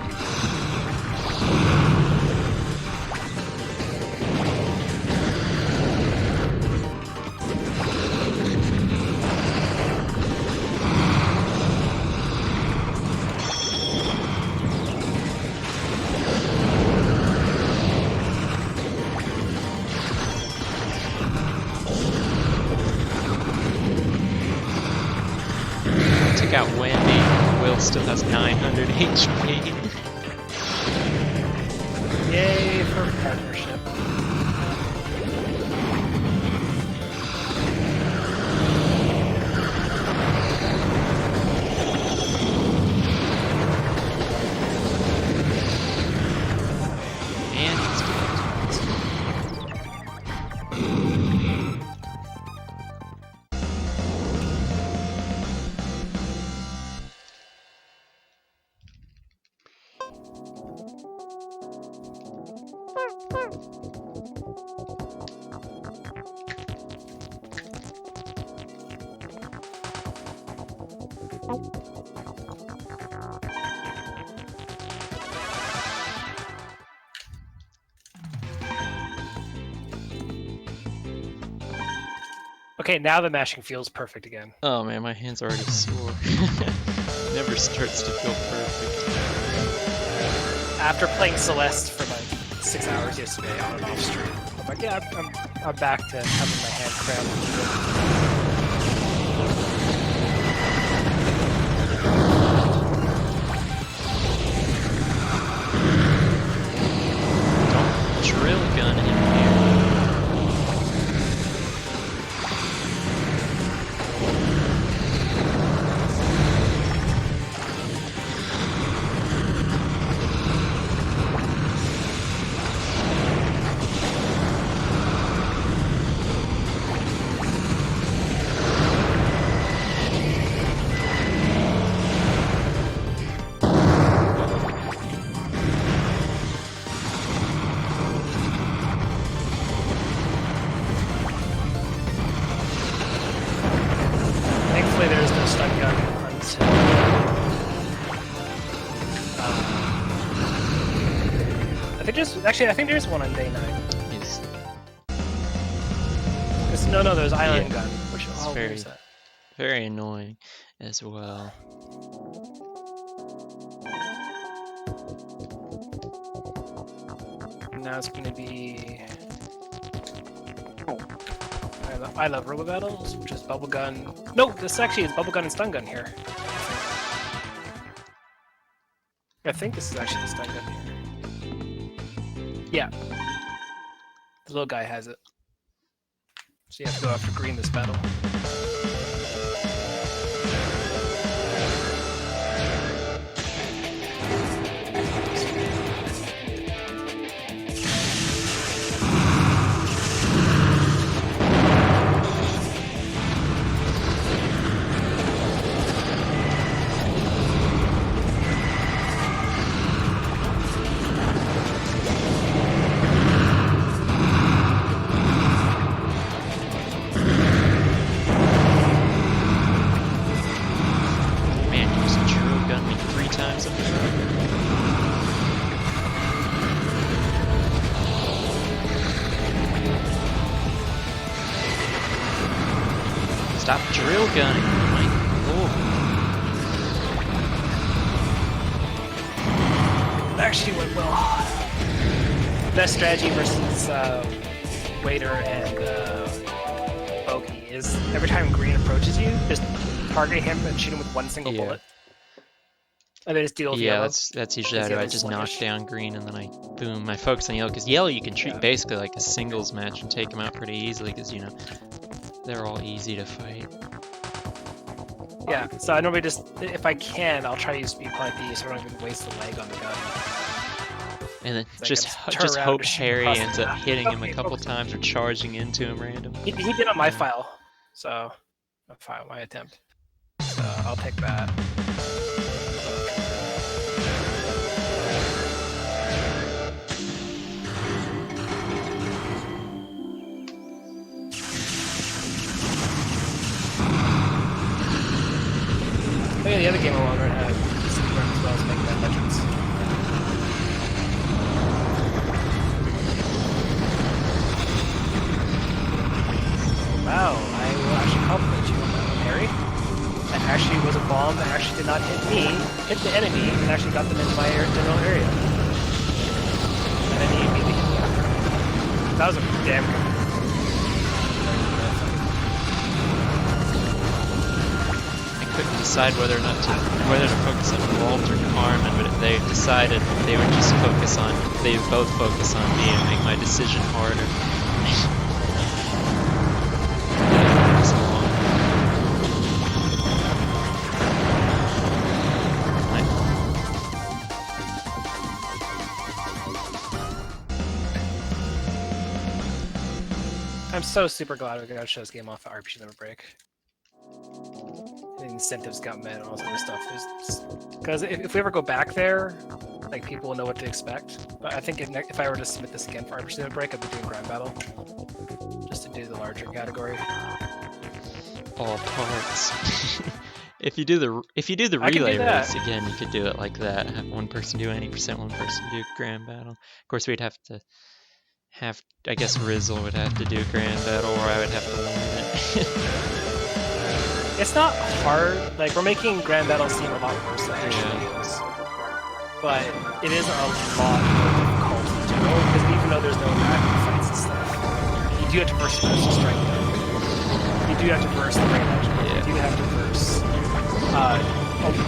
Out Wendy. Will still has 900 HP. Yay for partnership. And it's Okay, now the mashing feels perfect again. Oh man, my hand's already sore. Never starts to feel perfect. After playing Celeste for like 6 hours yesterday on and off stream, I'm like, yeah, I'm back to having my hand cramped. Don't drill gun in here. Thankfully, there's no stun gun until I think there's one on day 9. Yes. No, there's island gun, which It's where's that? very annoying as well. Now it's going to be. I love Robo battles, which is bubble gun. No, this actually is bubble gun and stun gun here. I think this is actually the stun gun here. Yeah, the little guy has it. So you have to go after green this battle. Stop drill gunning. My lord. It actually went well. Best strategy versus Wader and Bogey is every time green approaches you, just target him and shoot him with one single bullet. And then just deal with yellow. That's usually how I do. I just knock down green and then I boom. I focus on yellow because yellow you can treat basically like a singles match and take them out pretty easily because you know they're all easy to fight. Yeah, so I normally just, if I can, I'll try to use speed point B so I don't even waste the leg on the gun. And then So I just can turn around hope and shoot Harry across the ends up map. hitting him a Okay, couple focus. times or charging into him randomly. He did on my file, so my attempt. So I'll take that. Oh yeah, the other game I want to learn how to speed run as well as Mega Man Legends. Wow, I will actually compliment you on that one, Harry. That actually was a bomb that actually did not hit me, hit the enemy, and actually got them into my general area. And then he immediately hit me after. That was a damn good. Couldn't decide whether to focus on Walt or Carmen, but if they decided they would just focus on, they would both focus on me and make my decision harder. I'm so super glad we got to show this game off at RPG Limit Break. The incentives got met and all this other stuff. Because if we ever go back there, like people will know what to expect. But I think if I were to submit this again for RPG Limit Break, I'd be doing Grand Battle. Just to do the larger category. All parts. If you do the relay race again, you could do it like that. Have one person do 80%, one person do Grand Battle. Of course, we'd have to I guess Rizzle would have to do Grand Battle, or I would have to learn it. It's not hard. Like, we're making Grand Battle seem a lot worse than it actually is. But it is a lot more difficult in general, because even though there's no rapid fights and stuff, you do have to verse the strike though. You do have to verse the range. Yeah. You do have to verse.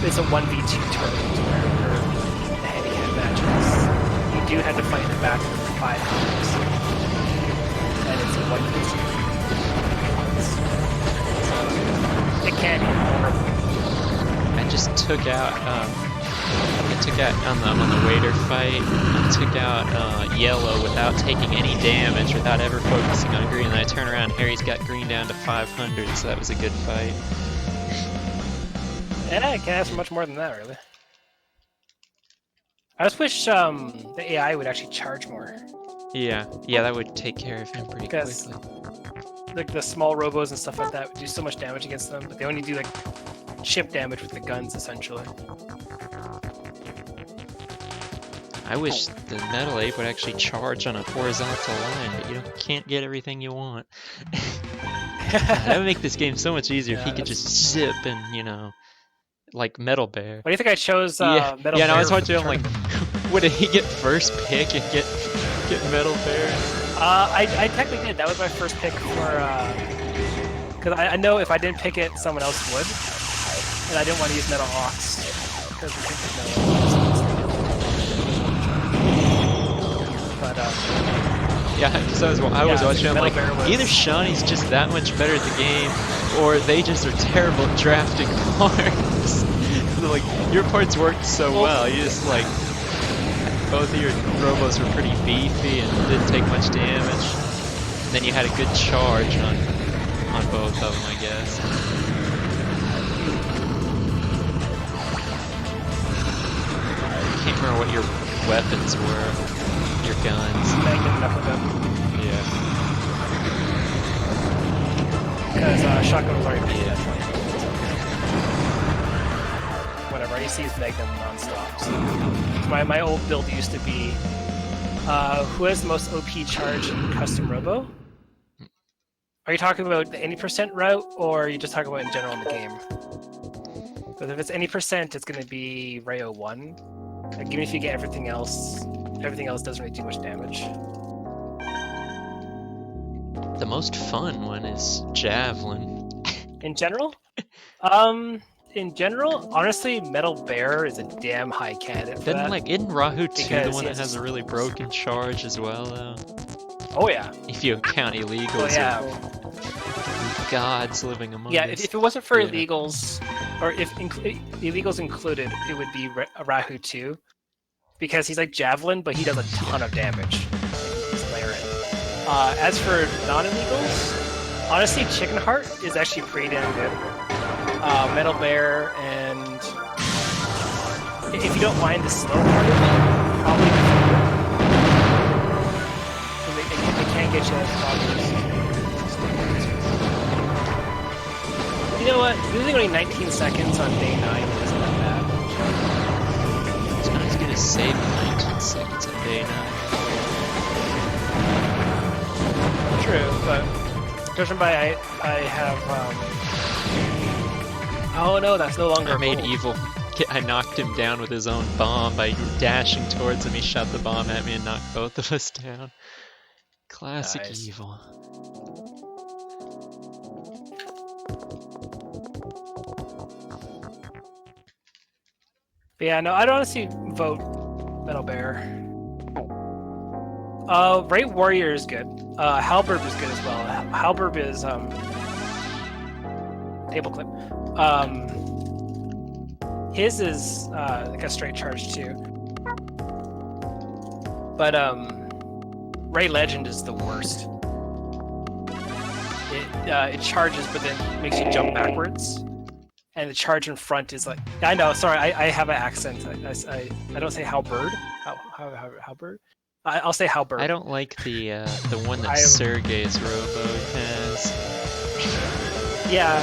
It's a 1v2 tournament where the handicap matches. You do have to fight in the back 5 times. And it's a 1v2. It can be horrible. I just took out on the waiter fight. I took out yellow without taking any damage, without ever focusing on green. And I turn around, Harry's got green down to 500, so that was a good fight. Yeah, I can't ask for much more than that, really. I just wish the AI would actually charge more. Yeah, that would take care of him pretty quickly. Like the small robos and stuff like that would do so much damage against them, but they only do like chip damage with the guns, essentially. I wish the Metal Ape would actually charge on a horizontal line, but you can't get everything you want. That would make this game so much easier if he could just zip and, like Metal Bear. What do you think I chose Metal Bear? Yeah, no, I was watching, I'm like, would he get first pick and get Metal Bear? I technically did. That was my first pick for, because I know if I didn't pick it, someone else would. And I didn't want to use Metal Ox. Because we think Metal Ox. But, yeah, because I was watching, I'm like, either Shawnee's just that much better at the game, or they just are terrible at drafting parts. Like, your parts worked so well, you just, like, both of your Robos were pretty beefy and didn't take much damage. And then you had a good charge on both of them, I guess. I can't remember what your weapons were. Your guns. Yeah. Because shotgun was already beat. Whatever, I used to use Magnum non-stop. So my old build used to be who has the most OP charge in custom Robo? Are you talking about the any % route, or are you just talking about in general in the game? Because if it's any %, it's going to be Rayo 1. Like, even if you get everything else doesn't really do much damage. The most fun one is Javelin. In general? In general, honestly, Metal Bear is a damn high candidate for that. Isn't Rahu 2 the one that has a really broken charge as well, though? Oh yeah. If you count illegals. Oh yeah. Gods living among us. Yeah, if it wasn't for illegals, or if illegals included, it would be Rahu 2, because he's like Javelin, but he does a ton of damage. He's layering. As for non-illegals, honestly, Chicken Heart is actually pretty damn good. Metal Bear, and if you don't mind the slow part of it, probably Defender. It can get you as progress. You know what? Losing only 19 seconds on day 9 isn't that bad. It's not as good as saving 19 seconds on day 9. True, but judging by I have oh no, that's no longer I made a goal. evil. I knocked him down with his own bomb by dashing towards him. He shot the bomb at me and knocked both of us down. Classic Nice. evil. But yeah, no, I'd honestly vote Metal Bear. Ray Warrior is good. Halberb is good as well. Halberb is table clip. His is like a straight charge too. But Ray Legend is the worst. It charges, but then makes you jump backwards. And the charge in front is like, I know, sorry, I have an accent. I don't say halberd. Halberd? I'll say halberd. I don't like the one that Sergey's Robo has. Yeah.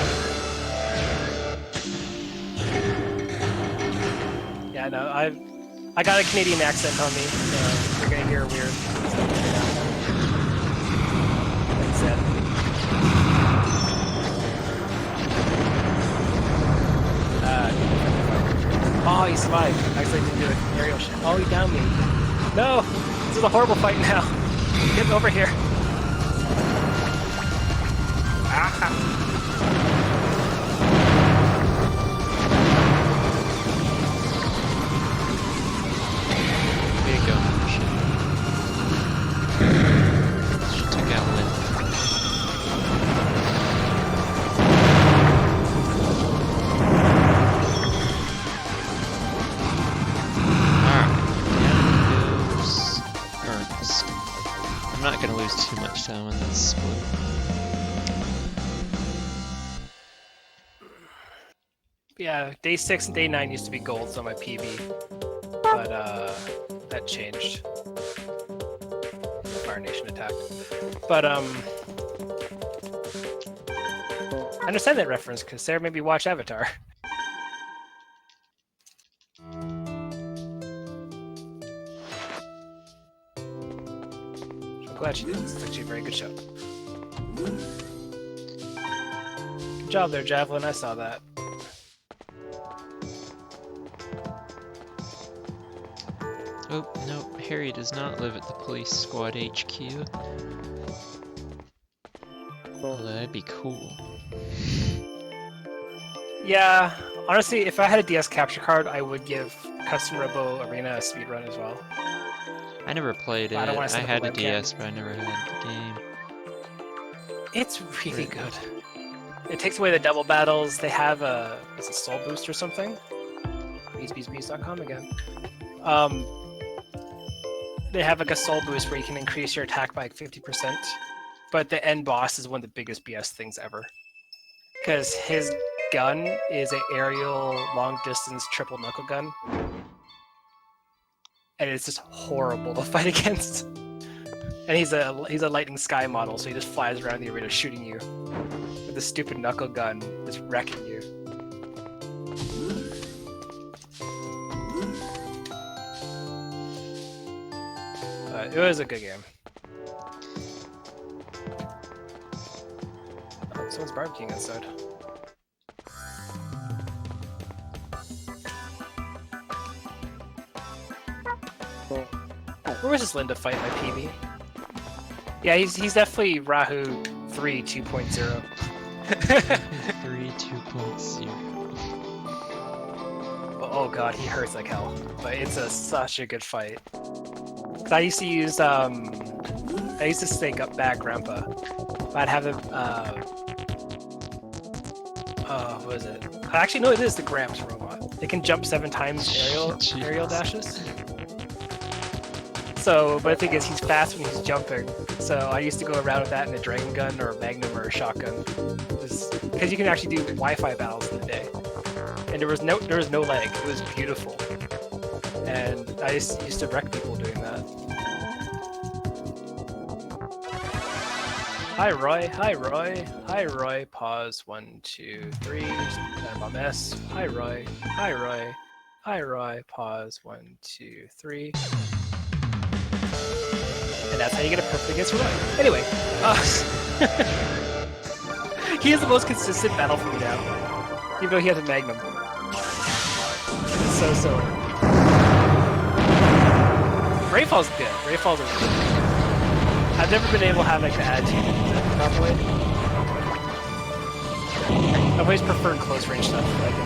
Yeah, no, I got a Canadian accent on me, so you're gonna hear weird stuff right now. Like I said. Oh, he survived. Actually, I didn't do it. Aerial shot. Oh, he downed me. No! This is a horrible fight now. Get over here. Ah! There you go. She took out Lynn. I'm not going to lose too much time on this split. Yeah, day 6 and day 9 used to be golds on my PB, but that changed. Fire Nation attacked. But I understand that reference because Sarah made me watch Avatar. I'm glad she did. It's actually a very good show. Good job there, Javelin. I saw that. Oh, no, Harry does not live at the police squad HQ. Well, that'd be cool. Yeah, honestly, if I had a DS capture card, I would give Custom Robo Arena a speedrun as well. I never played it. I don't wanna set I up had a a webcam. DS, but I never had the game. It's really good. It takes away the double battles. They have a soul boost or something. bees.com again. They have like a soul boost where you can increase your attack by like 50%. But the end boss is one of the biggest BS things ever. Because his gun is an aerial long distance triple knuckle gun. And it's just horrible to fight against. And he's a lightning sky model, so he just flies around the arena shooting you with a stupid knuckle gun, just wrecking you. It was a good game. Oh, someone's barbecuing outside. Where was this Linda fight my PB? Yeah, he's definitely Rahu 3 2.0. 3 2.0. Oh god, he hurts like hell. But it's such a good fight. Cause I used to use I used to stake up back Grandpa. But I'd have him what was it? Actually, no, it is the Gramps robot. It can jump 7 times aerial Jeez. dashes. So, but the thing is, he's fast when he's jumping. So I used to go around with that in a Dragon Gun or a Magnum or a shotgun, because you can actually do Wi-Fi battles in the day. And there was no lag. It was beautiful. And I used to wreck people doing that. Hi Roy, hi Roy, hi Roy. Pause. 1, 2, 3. Bomb S. Hi Roy, hi Roy, hi Roy. Pause. 1, 2, 3. And that's how you get a perfect against Roy. Anyway, he is the most consistent battle for me now, even though he has a Magnum. It's so silly. Rayfall's good. Rayfall's are really good. I've never been able to have like the attitude to use it properly. I've always preferred close range stuff, like in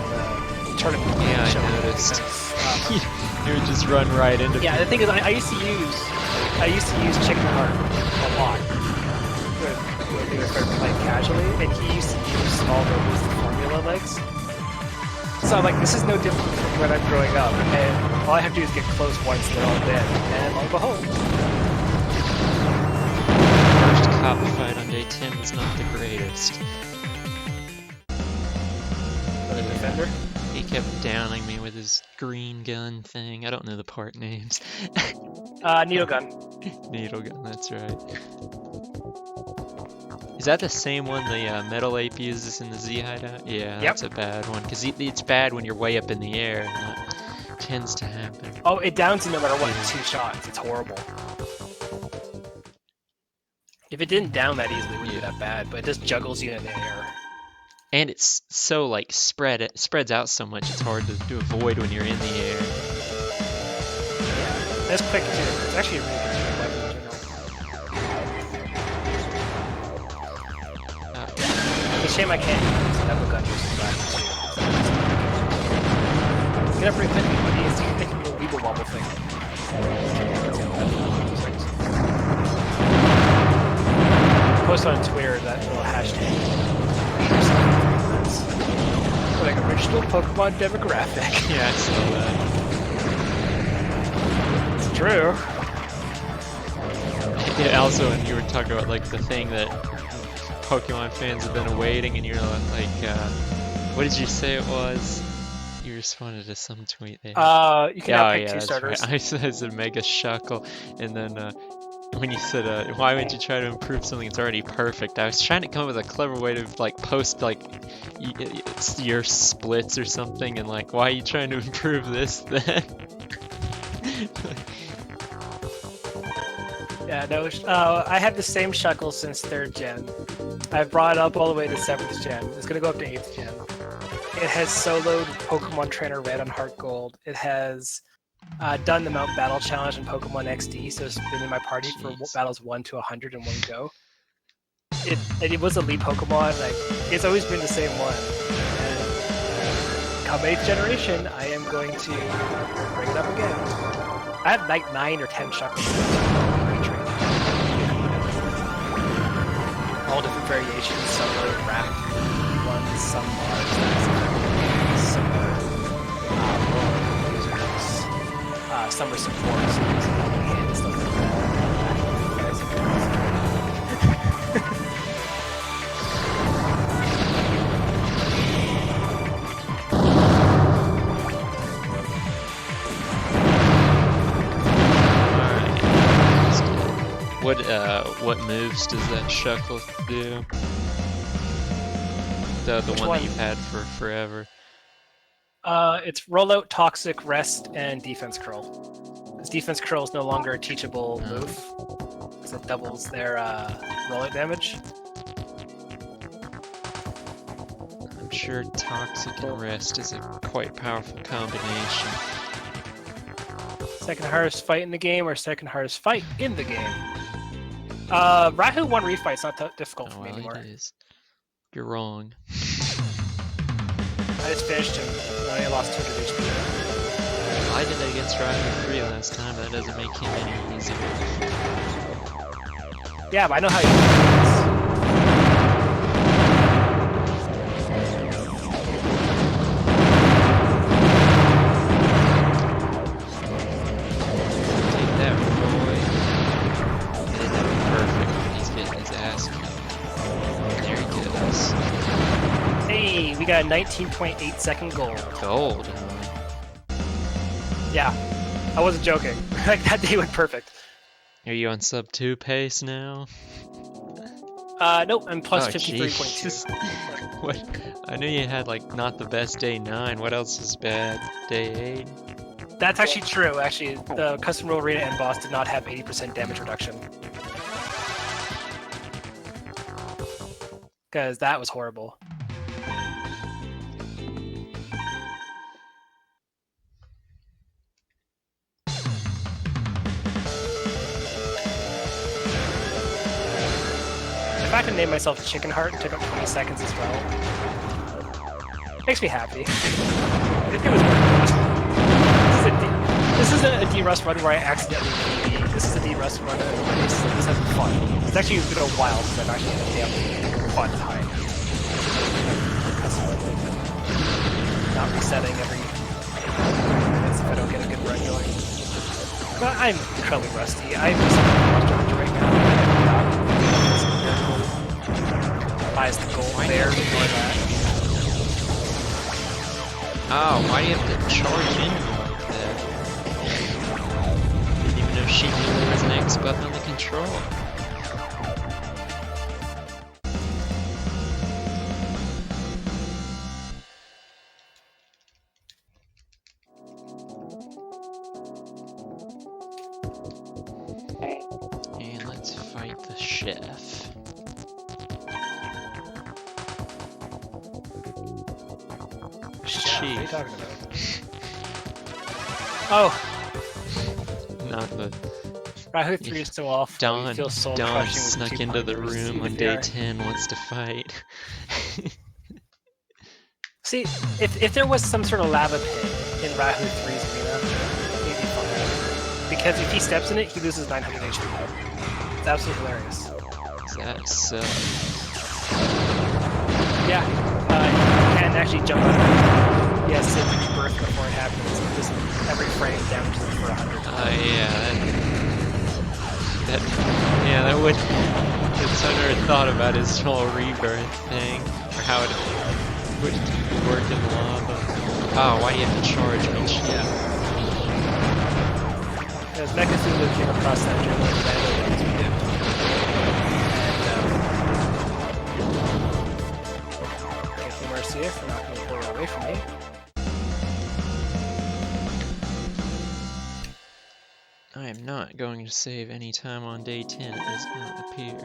the tournament. Yeah, I noticed. You would just run right into. Yeah, the thing is, I used to use Chicken Heart a lot when we started playing casually, and he used to use small Robos to formula legs. So I'm like, this is no different from when I'm growing up, and all I have to do is get close once, they're all dead, and lo and behold. First cop fight on day 10 was not the greatest. The defender? He kept downing me with his green gun thing. I don't know the part names. Needle gun. Needle gun, that's right. Is that the same one the metal ape uses in the Z hideout? Yeah, that's a bad one. Because it's bad when you're way up in the air, and that tends to happen. Oh, it downs you no matter what in 2 shots. It's horrible. If it didn't down that easily, it wouldn't be that bad, but it just juggles you in the air. And it's so like spreads out so much, it's hard to avoid when you're in the air. Yeah, that's quick too. It's actually a really good weapon in general. It's a shame I can't use double gun versus weapon too. Get up pretty quickly, buddy. It's like a little weeble wobble thing. Post on Twitter that little hashtag. Like original Pokemon demographic. Yeah, I saw that. It's true. Yeah, also, when you were talking about like the thing that Pokemon fans have been awaiting, and you're like, what did you say it was? You responded to some tweet there. You can now pick 2 starters. Right. I said Mega Shuckle, and then when you said, why would you try to improve something that's already perfect? I was trying to come up with a clever way to like post like it's your splits or something, and like, why are you trying to improve this then? Yeah, no. I had the same Shuckle since 3rd gen. I've brought it up all the way to 7th gen. It's gonna go up to 8th gen. It has soloed Pokemon Trainer Red on Heart Gold. It has done the Mount Battle Challenge in Pokemon XD, so it's been in my party for battles 1 to 100 in one go. It was a lead Pokemon. Like, it's always been the same one. And come 8th generation, I am going to bring it up again. I have like 9 or 10 Shuckles. All different variations. Some are rap ones, some are some are some are supports, and stuff like that. What moves does that Shuckle do? The one that you've had for forever. It's Rollout, Toxic, Rest, and Defense Curl. This Defense Curl is no longer a teachable move, because it doubles their rollout damage. I'm sure Toxic and Rest is a quite powerful combination. Second hardest fight in the game, or second hardest fight in the game? Rahu 1 refight's not that difficult for me anymore. It is. You're wrong. I just finished him. I only lost 200 HP. I did that against Rahu 3 last time, but that doesn't make him any easier. Yeah, but I know how you do got a 19.8 second gold. Gold. Yeah, I wasn't joking. Like that day went perfect. Are you on sub 2 pace now? Nope, I'm plus Oh, 53.2. jeez. What? I knew you had like not the best day 9. What else is bad? Day 8? That's actually true. Actually, the custom role arena and boss did not have 80% damage reduction. Because that was horrible. If I can name myself Chicken Heart, it took up 20 seconds as well. Makes me happy. It was worth it. This isn't a D-Rust run where I accidentally PB. This is a D-Rust run where this has been fun. It's actually been a while since I've actually had a damn fun time. Not resetting every minutes if I don't get a good run going. But I'm incredibly rusty. I'm just frustrated right now. Buys the gold there, ignore that. Oh, why do you have to charge in like that? Didn't even know she knew there was an X button on the control. And let's fight the chef. What are you talking about? Oh! Not the Rahu 3 is so awful. Dawn. You feel soul Dawn crushing with snuck 2 into the partners, room even on if they day are- 10, wants to fight. See, if there was some sort of lava pit in Rahu 3's arena, it'd be fun. Because if he steps in it, he loses 900 HP. It's absolutely hilarious. That's so. Yeah, you can actually jump out of it. He has to rebirth before it happens. Just every frame damages him for 100. Yeah, that would. I never thought about his whole rebirth thing, or how it would work in lava. Oh, why do you have to charge me? Yeah. Because Mechazulu came across that jungle and abandoned it as we did. And, thank you, Marcia, for knocking the ball away from me. I am not going to save any time on day 10. It does not appear.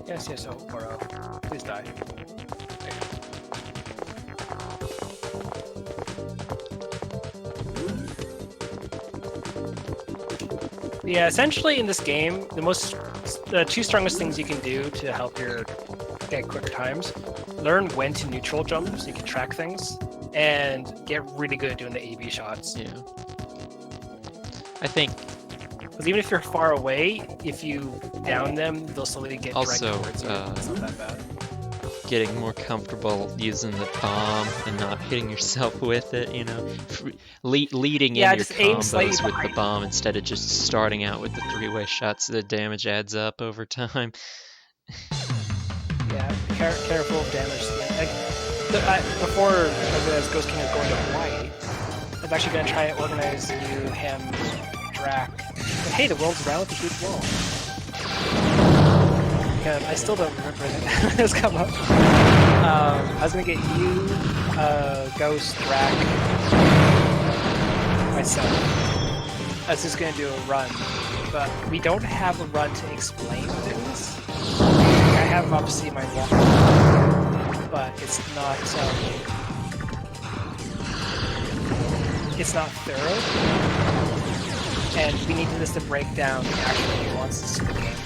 Yes, oh, Oro. Please die. Yeah, essentially in this game, the 2 strongest things you can do to help your get quicker times, learn when to neutral jump so you can track things, and get really good at doing the AB shots. Yeah. I think Because even if you're far away, if you down them, they'll slowly get also dragged towards you. It's not that bad. getting more comfortable using the bomb and not hitting yourself with it, you know, leading Yeah, in your just aim slightly combos with the behind. bomb instead of just starting out with the 3-way shots. The damage adds up over time. Yeah, careful of damage. Before as Ghost King is going to Hawaii, I'm actually going to try and organize you, him, Drac. But hey, the world's around with a huge wall. I still don't remember that this come up. I was going to get you, Ghost, Drac, myself. I was just going to do a run, but we don't have a run to explain things. I have obviously my walk, but it's not thorough, and we need this to break down the actual nuances to the game.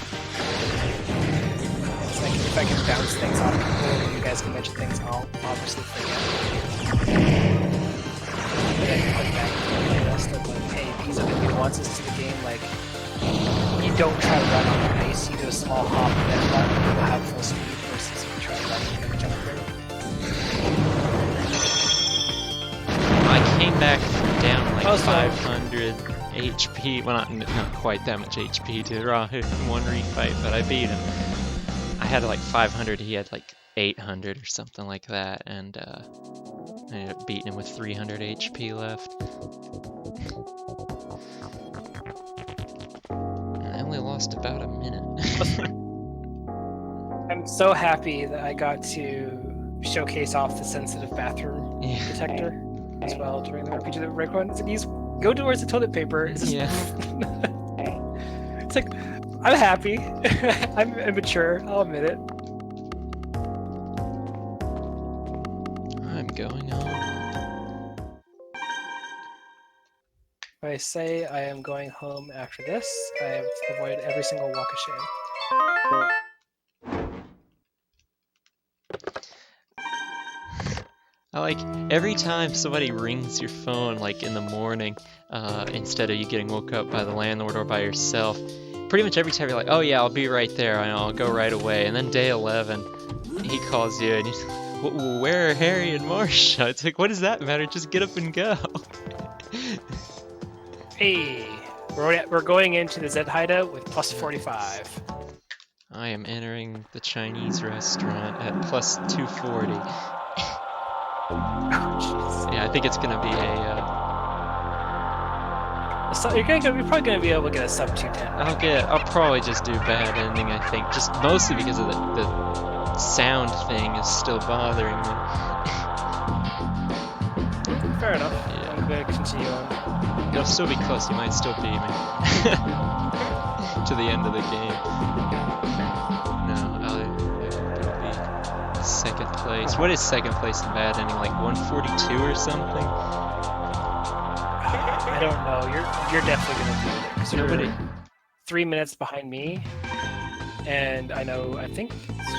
It's like if I can bounce things off people, and you guys can mention things, I'll obviously forget. But then put back the rest of like, hey, these are the nuances to the game, like. You don't try to run on the ice, you do a small hop and then run, and you'll have full speed versus if you try to run and jump through. I came back from down like Also- 500 HP. Well, not quite that much HP to Rahu in one refight, but I beat him. I had like 500, he had like 800 or something like that, and I ended up beating him with 300 HP left. And I only lost about a minute. I'm so happy that I got to showcase off the sensitive bathroom detector as well during the RPG. The right one, it's like, go towards the toilet paper. It's just, it's like, I'm happy. I'm immature. I'll admit it. I'm going home. I say I am going home after this. I have avoided every single walk of shame. I like every time somebody rings your phone like in the morning, instead of you getting woke up by the landlord or by yourself, pretty much every time you're like, oh yeah, I'll be right there, I'll go right away. And then day 11, he calls you and he's like, where are Harry and Marcia? It's like, what does that matter? Just get up and go. Hey, we're going into the Zed hideout with plus 45. I am entering the Chinese restaurant at plus 240. Oh, yeah, I think it's gonna be you're probably gonna be able to get a sub 210. I'll probably just do bad ending. I think just mostly because of the sound thing is still bothering me. Fair enough. Yeah. I'm gonna continue on. It'll still be close. You might still beat me to the end of the game. No, it'll be second place. What is second place in bad ending? Like 142 or something? I don't know. You're definitely gonna do it because you're 3 minutes behind me, and I think it's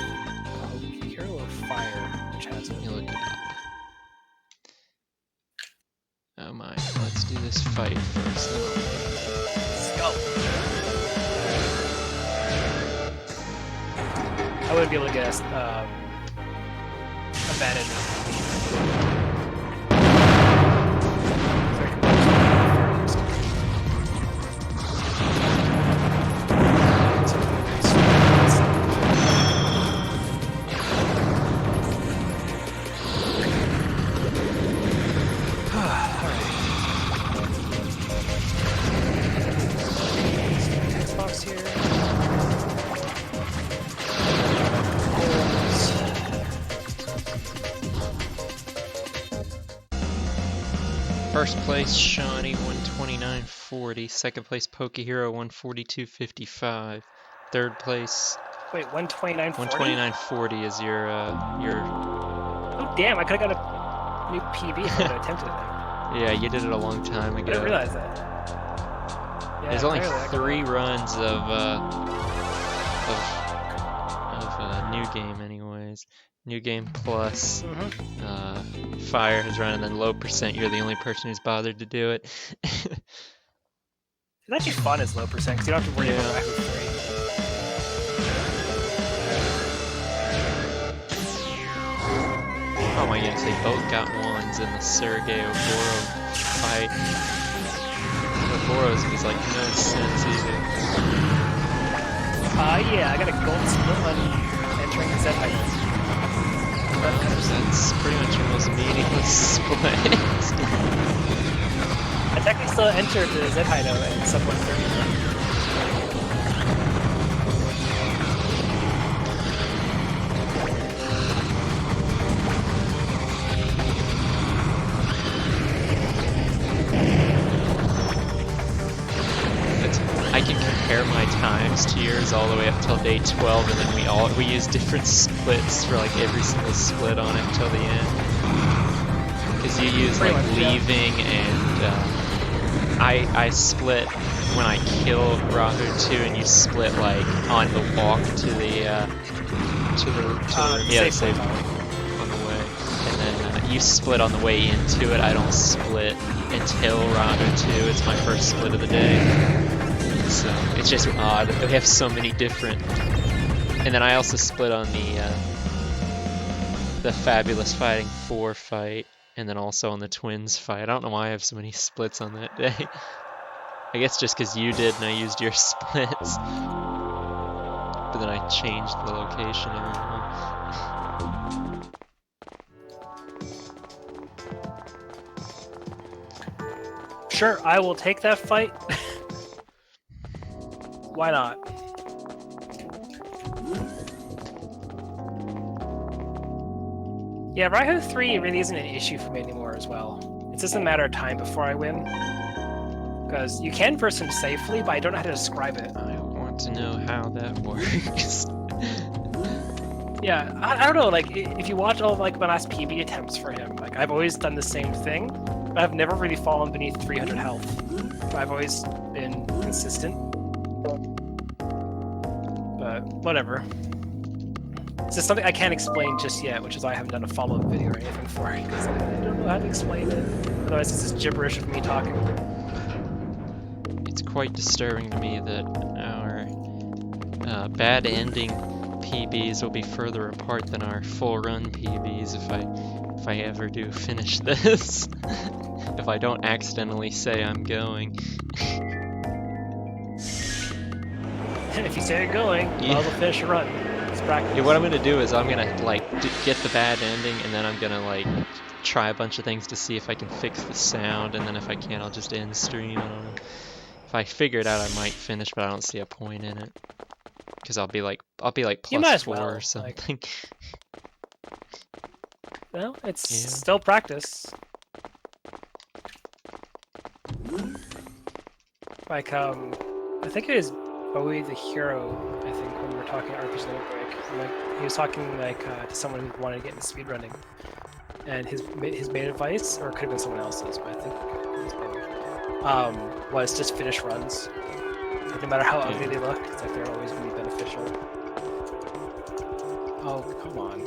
Hero or Fire which has it. You look it up. Oh my! Let's do this fight first. Let's go. I wouldn't be able to get a bad ending. First place, Shawnee, 129.40. Second place, Pokehero, 142.55. Third place, wait, 129.40? 129.40 is your. Oh damn! I could have got a new PB if I would have attempted that. Yeah, you did it a long time I ago. didn't realize that. Yeah, there's only clearly, 3 runs of new game, anyways. New game plus. Fire has run, and then low percent. You're the only person who's bothered to do it. It's actually fun as low percent because you don't have to worry about Rahu 3. Oh my goodness, they both got ones in the Sergei Oboro fight. Oboro's was like no sense either. Yeah, I got a gold split on entering the Zed hideout. That's pretty much your most meaningless split. I technically still entered the Zed hideout at sub 130. I can compare my times to yours all the way up till day 12, and then we use different splits for like every single split on it till the end. Because you use like leaving and I split when I kill Rahu 2, and you split like on the walk to the safe on the way, and then you split on the way into it. I don't split until Rahu 2. It's my first split of the day. So it's just odd that we have so many different. And then I also split on the Fabulous Fighting 4 fight, and then also on the Twins fight. I don't know why I have so many splits on that day. I guess just because you did and I used your splits. But then I changed the location of them. Sure, I will take that fight. Why not? Yeah, Raiho 3 really isn't an issue for me anymore as well. It's just a matter of time before I win. Because you can verse him safely, but I don't know how to describe it. I want to know how that works. Yeah, I don't know, like, if you watch all of, like, my last PB attempts for him, like, I've always done the same thing. I've never really fallen beneath 300 health. I've always been consistent. But, whatever. It's just something I can't explain just yet, which is why I haven't done a follow-up video or anything for it, because I don't know how to explain it. Otherwise, it's just gibberish of me talking. It's quite disturbing to me that our bad ending PBs will be further apart than our full run PBs if I ever do finish this. If I don't accidentally say I'm going. If you say you're going, well, we'll finish your run. It's practice. Yeah, what I'm gonna do is I'm gonna like get the bad ending, and then I'm gonna like try a bunch of things to see if I can fix the sound, and then if I can't, I'll just end stream. I don't know. If I figure it out, I might finish, but I don't see a point in it. Because I'll be like plus 4 or something. Well, it's still practice. Like, I think it is Bowie the Hero, I think, when we were talking RPG Little Break. Like, he was talking, like, to someone who wanted to get into speedrunning. And his main advice, or it could have been someone else's, but I think it was Bowie, was just finish runs. Like, no matter how ugly they look, it's like they're always going to be beneficial. Oh, come on.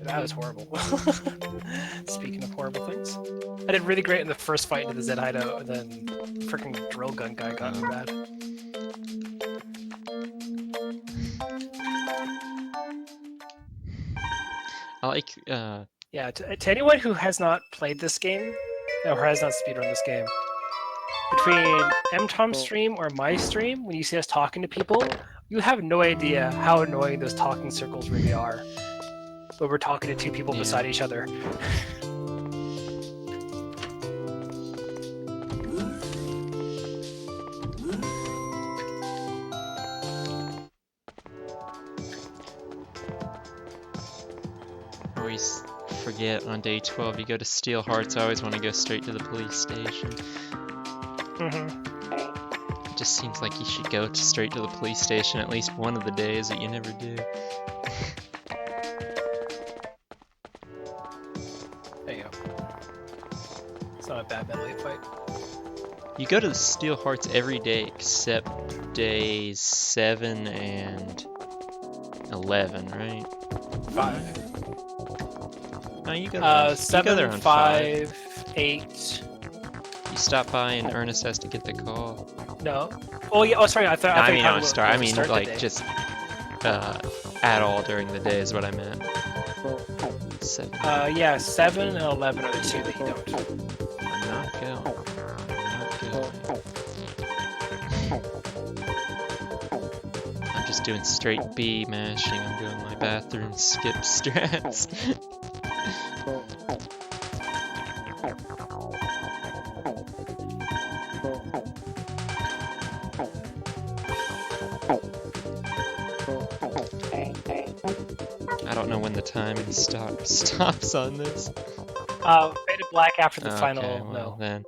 That was horrible. Speaking of horrible things. I did really great in the first fight into the Zed hideout, and then freaking drill gun guy got me bad. I like, Yeah, to anyone who has not played this game, or has not speedrun this game, between MTom's stream or my stream, when you see us talking to people, you have no idea how annoying those talking circles really are. But we're talking to two people beside each other. always forget on day 12 you go to Steel Hearts. I always want to go straight to the police station. It just seems like you should go straight to the police station at least one of the days that you never do. There you go. It's not a bad medley fight. You go to the Steel Hearts every day except days 7 and 11, right? 5. No, you go there. 7, you go there on 5, 8. You stop by and Ernest has to get the call. No. Oh yeah. Oh, sorry. I thought. I mean, I mean, start like just at all during the day is what I meant. 7. Yeah. 7 and 11 are the two that you don't. I'm not going. I'm just doing straight B mashing. I'm doing my bathroom skip strats. I don't know when the timing stops on this. Fade to black after the final. Okay, well, No. then.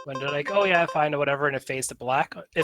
When they're like, oh yeah, fine or whatever, and it fades to black.